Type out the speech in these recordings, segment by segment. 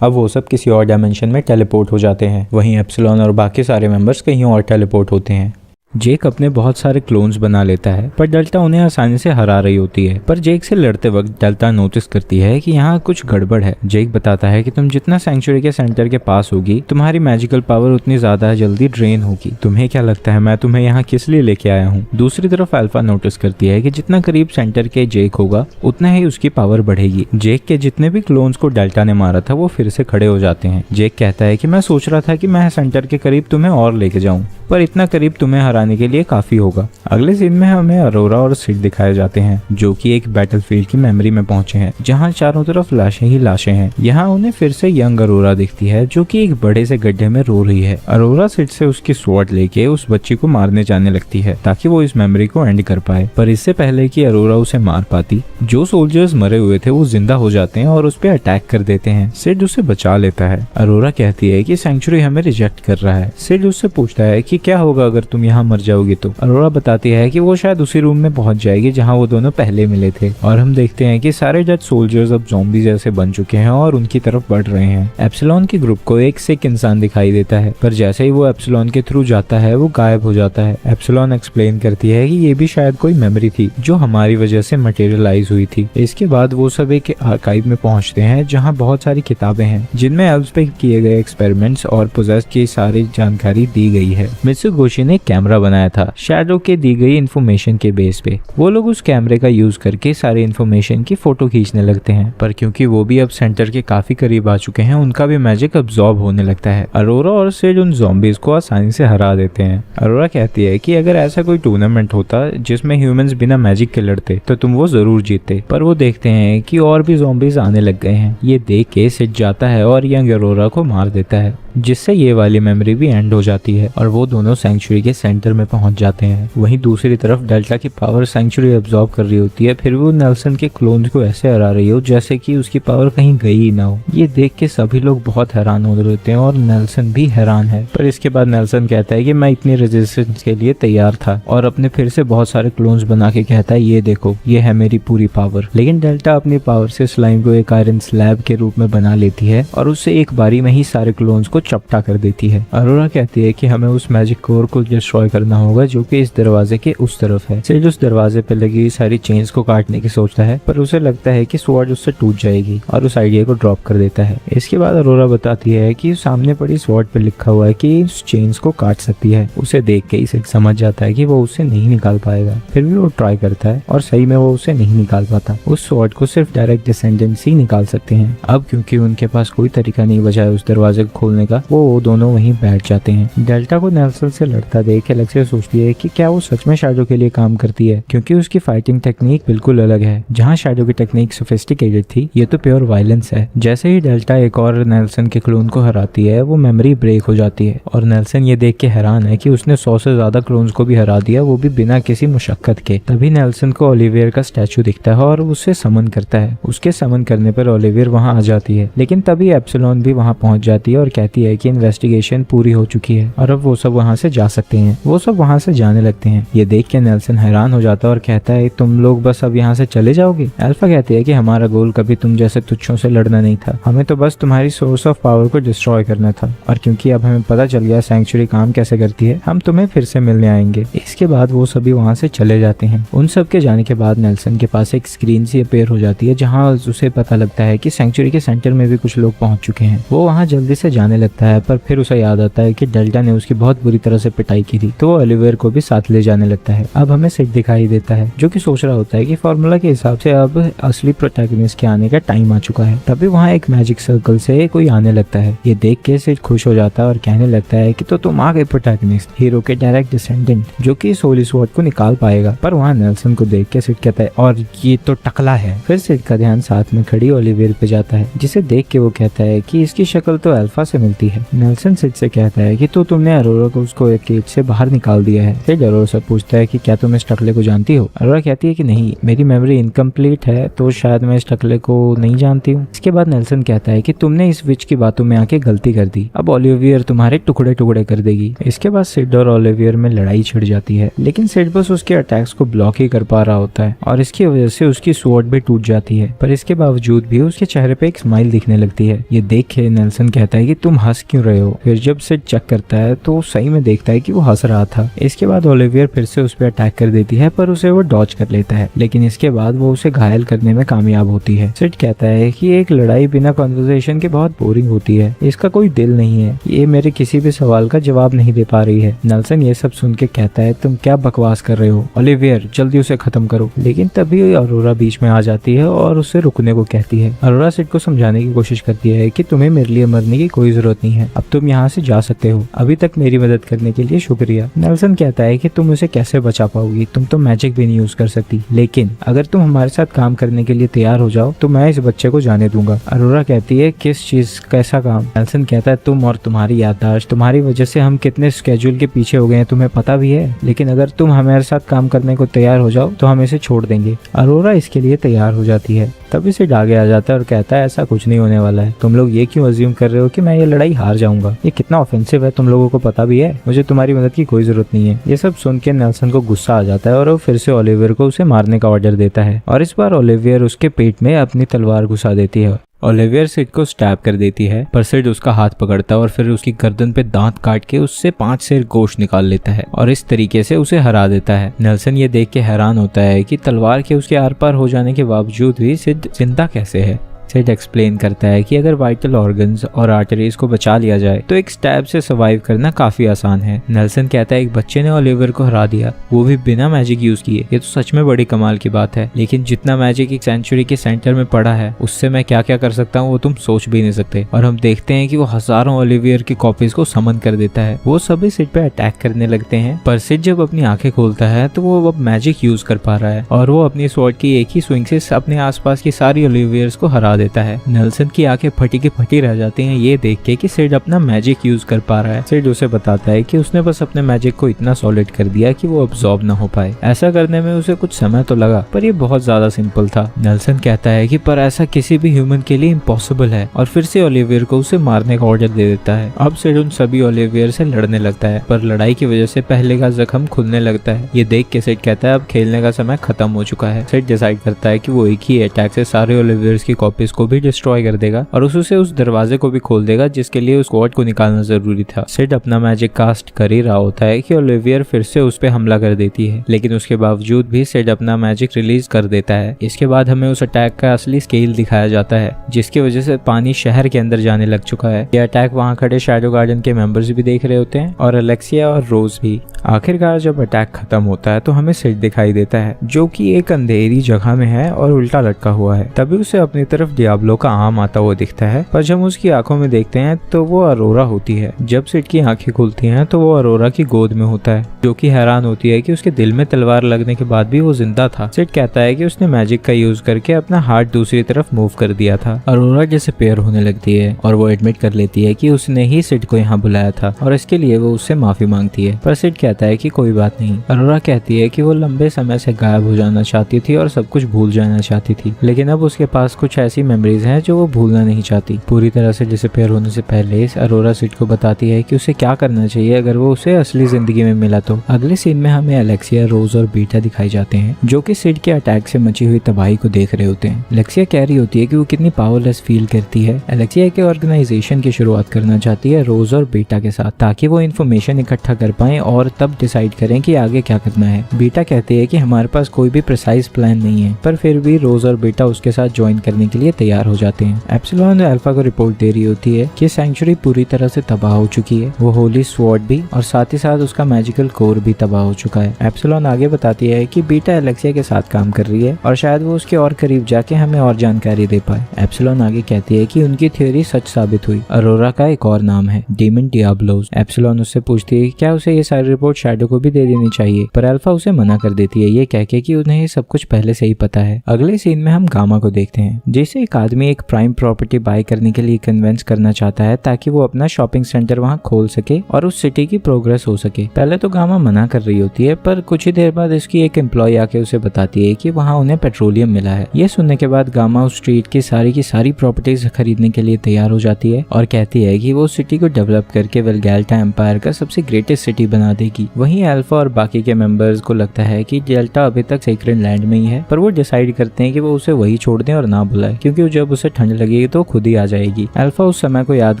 अब वो सब किसी और डायमेंशन में टेलीपोर्ट हो जाते हैं। वहीं एप्सिलॉन और बाकी सारे मेंबर्स कहीं और टेलीपोर्ट होते हैं। जेक अपने बहुत सारे क्लोन्स बना लेता है, पर डेल्टा उन्हें आसानी से हरा रही होती है। पर जेक से लड़ते वक्त डेल्टा नोटिस करती है कि यहाँ कुछ गड़बड़ है। जेक बताता है कि तुम जितना सैंक्चुरी के सेंटर के पास होगी, तुम्हारी मैजिकल पावर उतनी ज्यादा जल्दी ड्रेन होगी। तुम्हें क्या लगता है मैं तुम्हें यहाँ किस लिए लेके आया हूँ? दूसरी तरफ अल्फा नोटिस करती है कि जितना करीब सेंटर के जेक होगा, उतना ही उसकी पावर बढ़ेगी। जेक के जितने भी क्लोन्स को डेल्टा ने मारा था, वो फिर से खड़े हो जाते हैं। जेक कहता है कि मैं सोच रहा था कि मैं सेंटर के करीब तुम्हें और लेके जाऊं, पर इतना करीब तुम्हें हराने के लिए काफी होगा। अगले सीन में हमें अरोरा और सिड दिखाए जाते हैं, जो कि एक बैटलफील्ड की मेमोरी में पहुंचे हैं, जहां चारों तरफ लाशें ही लाशें हैं। यहाँ उन्हें फिर से यंग अरोरा दिखती है, जो कि एक बड़े से गड्ढे में रो रही है। अरोरा सिड से उसकी स्वॉर्ड लेके उस बच्ची को मारने जाने लगती है, ताकि वो इस मेमोरी को एंड कर पाए। पर इससे पहले कि अरोरा उसे मार पाती, जो सोल्जर्स मरे हुए थे वो जिंदा हो जाते हैं और उस पर अटैक कर देते हैं। सिड उसे बचा लेता है। अरोरा कहती है कि सैंक्चुरी हमें रिजेक्ट कर रहा है। सिड उससे पूछता है कि क्या होगा अगर तुम यहाँ मर जाओगी तो? अरोरा बताती है कि वो शायद उसी रूम में पहुंच जाएगी जहाँ वो दोनों पहले मिले थे। और हम देखते हैं कि सारे डेड सोल्जर्स अब ज़ॉम्बी जैसे बन चुके हैं और उनकी तरफ बढ़ रहे हैं। एप्सिलॉन के ग्रुप को एक सिक इंसान दिखाई देता है, पर जैसे ही वो एप्सिलॉन के थ्रू जाता है, वो गायब हो जाता है। एप्सिलॉन एक्सप्लेन करती है कि ये भी शायद कोई मेमोरी थी जो हमारी वजह से मटेरियलाइज हुई थी। इसके बाद वो सब एक आर्काइव में पहुंचते हैं, जहाँ बहुत सारी किताबें हैं, जिनमें एल्व्स पे किए गए एक्सपेरिमेंट्स और पोजेस की सारी जानकारी दी गई है। मित्सुगोशी ने कैमरा बनाया था शैडो के दी गई इन्फॉर्मेशन के बेस पे। वो लोग उस कैमरे का यूज करके सारे इन्फॉर्मेशन की फोटो खींचने लगते हैं, पर क्योंकि वो भी अब सेंटर के काफी करीब आ चुके हैं, उनका भी मैजिक अब्सॉर्ब होने लगता है। अरोरा और सिड उन ज़ॉम्बीज को आसानी से हरा देते हैं। अरोरा कहती है कि अगर ऐसा कोई टूर्नामेंट होता जिसमें ह्यूमंस बिना मैजिक के लड़ते, तो तुम वो जरूर जीतते। पर वो देखते हैं कि और भी ज़ॉम्बीज आने लग गए हैं। ये देख के सिड जाता है और यंग अरोरा को मार देता है, जिससे ये वाली मेमोरी भी एंड हो जाती है और वो दोनों सैंक्चुरी के सेंटर में पहुंच जाते हैं। वहीं दूसरी तरफ डेल्टा की पावर सैंक्चुरी अब्सॉर्ब कर रही होती है, फिर वो नेल्सन के क्लोन्स को ऐसे हरा रही हो जैसे कि उसकी पावर कहीं गई ही ना हो। ये देख के सभी लोग बहुत हैरान हो रहे होते हैं और नेल्सन भी हैरान है। पर इसके बाद नेल्सन कहता है कि मैं इतनी रेजिस्टेंस के लिए तैयार था, और अपने फिर से बहुत सारे क्लोन्स बना के कहता है ये देखो, ये है मेरी पूरी पावर। लेकिन डेल्टा अपनी पावर से स्लाइम को एक आयरन स्लैब के रूप में बना लेती है और उससे एक बारी में ही सारे क्लोन्स को चपटा कर देती है। अरोरा कहती है कि हमें उस मैजिक कोर को डिस्ट्रॉय करना होगा, जो कि इस दरवाजे के उस तरफ है। सिड उस दरवाजे पे लगी सारी चेन्स को काटने की सोचता है, पर उसे लगता है कि स्वॉर्ड उससे टूट जाएगी और उस आइडिया को ड्रॉप कर देता है। इसके बाद अरोरा बताती है कि सामने पड़ी स्वॉर्ड पे लिखा हुआ है कि उस चेन्स को काट सकती है। उसे देख के ही सिड समझ जाता है कि वो उसे नहीं निकाल पाएगा। फिर भी वो ट्राई करता है और सही में वो उसे नहीं निकाल पाता। उस स्वॉर्ड को सिर्फ डायरेक्ट डिसेंडेंट्स ही निकाल सकते हैं। अब क्योंकि उनके पास कोई तरीका नहीं बचा है उस दरवाजे को खोलने का, वो दोनों वहीं बैठ जाते हैं। डेल्टा को नेल्सन से लड़ता देख एलेक्सिया सोचती है कि क्या वो सच में शैडो के लिए काम करती है, क्योंकि उसकी फाइटिंग टेक्निक बिल्कुल अलग है। जहाँ शैडो की टेक्निक सोफिस्टिकेटेड थी, ये तो प्योर वायलेंस है। जैसे ही डेल्टा एक और नेल्सन के क्लोन को हराती है, वो मेमोरी ब्रेक हो जाती है और नेल्सन ये देख के हैरान है कि उसने 100 से ज्यादा क्लोन्स को भी हरा दिया, वो भी बिना किसी मुशक्कत के। तभी नेल्सन को ओलिवियर का स्टैचू दिखता है और उसे समन करता है। उसके समन करने पर ओलिवियर वहाँ आ जाती है, लेकिन तभी एप्सिलॉन भी वहाँ पहुंच जाती है और कहती है कि इन्वेस्टिगेशन पूरी हो चुकी है और अब वो सब वहाँ से जा सकते हैं। वो सब वहाँ से जाने लगते हैं। ये देख के नेल्सन हैरान हो जाता है और कहता है तुम लोग बस अब यहाँ से चले जाओगे? अल्फा कहती है कि हमारा गोल कभी तुम जैसे तुच्छों से लड़ना नहीं था, हमें तो बस तुम्हारी सोर्स ऑफ पावर को डिस्ट्रॉय करना था, और क्योंकि अब हमें पता चल गया सैंक्चुरी काम कैसे करती है, हम तुम्हें फिर से मिलने आएंगे। इसके बाद वो सभी वहाँ से चले जाते हैं। उन सब के जाने के बाद नेल्सन के पास एक स्क्रीन सी अपेयर हो जाती है, जहाँ उसे पता लगता है कि सैंक्चुरी के सेंटर में भी कुछ लोग पहुंच चुके हैं। वो वहाँ जल्दी से जाने लगता है, पर फिर उसे याद आता है कि डेल्टा ने उसकी बहुत बुरी तरह से पिटाई की थी, तो वो ओलिवियर को भी साथ ले जाने लगता है। अब हमें सिड दिखाई देता है, जो कि सोच रहा होता है कि फॉर्मूला के हिसाब से अब असली प्रोटैगनिस्ट के आने का टाइम आ चुका है। तभी वहाँ एक मैजिक सर्कल से कोई आने लगता है। ये देख के सिड खुश हो जाता है और कहने लगता है कि तो तुम आ गए प्रोटैगनिस्ट, हीरो के डायरेक्ट डिसेंडेंट, जो कि इस होली स्वॉर्ड को निकाल पाएगा। पर वहाँ नेल्सन को देख के सिड कहता है और ये तो टकला है। फिर सिड का ध्यान साथ में खड़ी ओलिवियर पे जाता है, जिसे देख के वो कहता है कि इसकी शक्ल तो अल्फा से मिलती निकलती है। नेल्सन सिड से कहता है कि तो तुमने अरोरा को उसको एक केज से बाहर निकाल दिया है। सिड अरोरा से पूछता है कि क्या तुम इस टकले को जानती हो। अरोरा कहती है कि नहीं, मेरी मेमोरी इनकम्प्लीट है तो शायद मैं इस टकले को नहीं जानती हूँ। इसके बाद नेल्सन कहता है कि तुमने इस विच की बातों में आके गलती कर दी, अब ओलिवियर तुम्हारे टुकड़े टुकड़े कर देगी। इसके बाद सिड और ओलिवियर में लड़ाई छिड़ जाती है, लेकिन सिड बस उसके अटैक्स को ब्लॉक ही कर पा रहा होता है और इसकी वजह से उसकी स्वॉर्ड भी टूट जाती है। पर इसके बावजूद भी उसके चेहरे पे एक स्माइल दिखने लगती है। ये देख के नेल्सन कहता है कि तुम हंस क्यों रहे हो। फिर जब सिड चेक करता है तो सही में देखता है कि वो हंस रहा था। इसके बाद ओलिवियर फिर से उस पर अटैक कर देती है, पर उसे वो डॉज कर लेता है, लेकिन इसके बाद वो उसे घायल करने में कामयाब होती है। सिड कहता है कि एक लड़ाई बिना कॉन्वर्सेशन के बहुत बोरिंग होती है, इसका कोई दिल नहीं है, ये मेरे किसी भी सवाल का जवाब नहीं दे पा रही है। नेल्सन ये सब सुन के कहता है तुम क्या बकवास कर रहे हो ओलिवियर, जल्दी उसे खत्म करो। लेकिन तभी अरोरा बीच में आ जाती है और उसे रुकने को कहती है। अरोरा सिड को समझाने की कोशिश करती है कि तुम्हें मेरे लिए मरने की कोई जरूरत नहीं है, अब तुम यहाँ से जा सकते हो, अभी तक मेरी मदद करने के लिए शुक्रिया। नेल्सन कहता है कि तुम उसे कैसे बचा पाओगी, तुम तो मैजिक भी नहीं यूज कर सकती, लेकिन अगर तुम हमारे साथ काम करने के लिए तैयार हो जाओ तो मैं इस बच्चे को जाने दूंगा। अरोरा कहती है किस चीज, कैसा काम। नेल्सन कहता है तुम और तुम्हारी याददाश्त, तुम्हारी वजह से हम कितने स्केड्यूल के पीछे हो गए हैं तुम्हें पता भी है, लेकिन अगर तुम हमारे साथ काम करने को तैयार हो जाओ तो हम इसे छोड़ देंगे। अरोरा इसके लिए तैयार हो जाती है। तभी से आगे आ जाता है और कहता है ऐसा कुछ नहीं होने वाला है, तुम लोग ये क्यों अज्यूम कर रहे हो कि मैं ये लड़ाई हार जाऊंगा, ये कितना ऑफेंसिव है तुम लोगों को पता भी है, मुझे तुम्हारी मदद की कोई जरूरत नहीं है। ये सब सुन के नेल्सन को गुस्सा आ जाता है और वो फिर से ओलिवियर को उसे मारने का ऑर्डर देता है और इस बार ओलिवियर उसके पेट में अपनी तलवार घुसा देती है। ओलिवियर सिड को स्टैब कर देती है, पर सिड उसका हाथ पकड़ता है और फिर उसकी गर्दन पे दांत काट के उससे 5 सेर गोश्त निकाल लेता है और इस तरीके से उसे हरा देता है। नेल्सन ये देख के हैरान होता है कि तलवार के उसके आर पार हो जाने के बावजूद भी सिड जिंदा कैसे है। सिड एक्सप्लेन करता है कि अगर वाइटल ऑर्गन्स और आर्टरीज को बचा लिया जाए तो एक स्टैब से सर्वाइव करना काफी आसान है। नेल्सन कहता है एक बच्चे ने ओलिवियर को हरा दिया, वो भी बिना मैजिक यूज किए, ये तो सच में बड़ी कमाल की बात है, लेकिन जितना मैजिक एक सेंचुरी के सेंटर में पड़ा है उससे मैं क्या क्या कर सकता हूँ वो तुम सोच भी नहीं सकते। और हम देखते हैं कि वो हजारों ओलिवियर की कॉपीज को समन कर देता है। वो सभी सिड पे अटैक करने लगते हैं, पर सिड जब अपनी आंखें खोलता है तो वो अब मैजिक यूज कर पा रहा है और वो अपनी स्वॉर्ड की एक ही स्विंग से अपने आसपास की सारी ओलिवियर्स को हरा देता है। नेल्सन की आंखें फटी की फटी रह जाती हैं ये देख के कि सिड अपना मैजिक यूज कर पा रहा है। सिड उसे बताता है कि उसने बस अपने मैजिक को इतना सॉलिड कर दिया कि वो अब्सॉर्ब ना हो पाए। ऐसा करने में उसे कुछ समय तो लगा, पर ये बहुत ज्यादा सिंपल था। नेल्सन कहता है कि पर ऐसा किसी भी ह्यूमन के लिए इम्पॉसिबल है और फिर से ओलिवियर को उसे मारने का ऑर्डर दे देता है। अब सिड उन सभी ओलिवियर से लड़ने लगता है, पर लड़ाई की वजह से पहले का जख्म खुलने लगता है। ये देख के सिड कहता है अब खेलने का समय खत्म हो चुका है। सिड डिसाइड करता है कि वो एक ही अटैक से सारे ओलिवियर्स की कॉपीज को भी डिस्ट्रॉय कर देगा और उससे उस दरवाजे को भी खोल देगा जिसके लिए उस स्क्वाड को निकालना जरूरी था। सिड अपना मैजिक कास्ट कर ही रहा होता है कि ओलिवियर फिर से उस पे हमला कर देती है, लेकिन उसके बावजूद भी सिड अपना मैजिक रिलीज कर देता है। इसके बाद हमें उस अटैक का असली स्केल दिखाया जाता है, जिसकी वजह से पानी शहर के अंदर जाने लग चुका है। यह अटैक वहाँ खड़े शैडो गार्डन के मेंबर्स भी देख रहे होते हैं और अलेक्सिया और रोज भी। आखिरकार जब अटैक खत्म होता है तो हमें सिड दिखाई देता है जो कि एक अंधेरी जगह में है और उल्टा लटका हुआ है। तभी उसे अपनी तरफ डियाब्लो का आम आता हुआ दिखता है, पर जब उसकी आंखों में देखते हैं तो वो अरोरा होती है। जब सिड की आंखें खुलती हैं तो वो अरोरा की गोद में होता है, जो कि हैरान होती है कि उसके दिल में तलवार लगने के बाद भी वो जिंदा था। सिड कहता है कि उसने मैजिक का यूज करके अपना हार्ट दूसरी तरफ मूव कर दिया था। अरोरा डिसअपीयर होने लगती है और वो एडमिट कर लेती है कि उसने ही सिड को यहाँ बुलाया था और इसके लिए वो उससे माफी मांगती है, पर सिड कहता है कि कोई बात नहीं। अरोरा कहती है कि वो लंबे समय से गायब हो जाना चाहती थी और सब कुछ भूल जाना चाहती थी, लेकिन अब उसके पास कुछ ऐसी मेमोरीज हैं जो वो भूलना नहीं चाहती। पूरी तरह से डिसअपीयर होने से पहले अरोरा सिड को बताती है कि उसे क्या करना चाहिए अगर वो उसे असली जिंदगी में मिला तो। अगले सीन में हमें अलेक्सिया, रोज और बीटा दिखाई जाते हैं जो कि सिड के अटैक से मची हुई तबाही को देख रहे होते हैं। अलेक्सिया कह रही होती है कि वो कितनी पावरलेस फील करती है। अलेक्सिया एक ऑर्गेनाइजेशन की शुरुआत करना चाहती है रोज और बीटा के साथ, ताकि वो इन्फॉर्मेशन इकट्ठा कर पाए और तब डिसाइड करें कि आगे क्या करना है। बीटा कहती है कि हमारे पास कोई भी प्रिसाइज प्लान नहीं है, पर फिर भी रोज और बीटा उसके साथ ज्वाइन करने के लिए तैयार हो जाते हैं। एप्सिलॉन अल्फा को रिपोर्ट दे रही होती है कि सेंचुरी पूरी तरह से तबाह हो चुकी है, वो होली स्वॉर्ड भी और साथ ही साथ उसका मैजिकल कोर भी तबाह हो चुका है। एप्सिलॉन आगे बताती है कि बीटा अलेक्सिया के साथ काम कर रही है और शायद वो उसके और करीब जाके हमें और जानकारी दे पाए। एप्सिलॉन आगे कहती है कि उनकी थ्योरी सच साबित हुई, अरोरा का एक और नाम है डेमन डियाब्लोस। एप्सिलॉन उससे पूछती है क्या उसे ये सारी रिपोर्ट शैडो को भी दे देनी चाहिए, पर अल्फा उसे मना कर देती है, ये कह के कि उन्हें ये सब कुछ पहले से ही पता है। अगले सीन में हम गामा को देखते हैं जिसे से एक आदमी एक प्राइम प्रॉपर्टी बाय करने के लिए कन्विंस करना चाहता है ताकि वो अपना शॉपिंग सेंटर वहाँ खोल सके और उस सिटी की प्रोग्रेस हो सके। पहले तो गामा मना कर रही होती है, पर कुछ ही देर बाद इसकी एक एम्प्लॉय आके उसे बताती है कि वहाँ उन्हें पेट्रोलियम मिला है। ये सुनने के बाद गामा उस स्ट्रीट की सारी प्रॉपर्टीज खरीदने के लिए तैयार हो जाती है और कहती है कि वो सिटी को डेवलप करके वेलगैल्टा एम्पायर का सबसे ग्रेटेस्ट सिटी बना देगी। वहीं अल्फा और बाकी के मेंबर्स को लगता है कि डेल्टा अभी तक सेक्रेड लैंड में ही है, पर वो डिसाइड करते हैं कि वो उसे वही छोड़ दें और ना बुलाए, क्योंकि जब उसे ठंड लगेगी तो खुद ही आ जाएगी। अल्फा उस समय को याद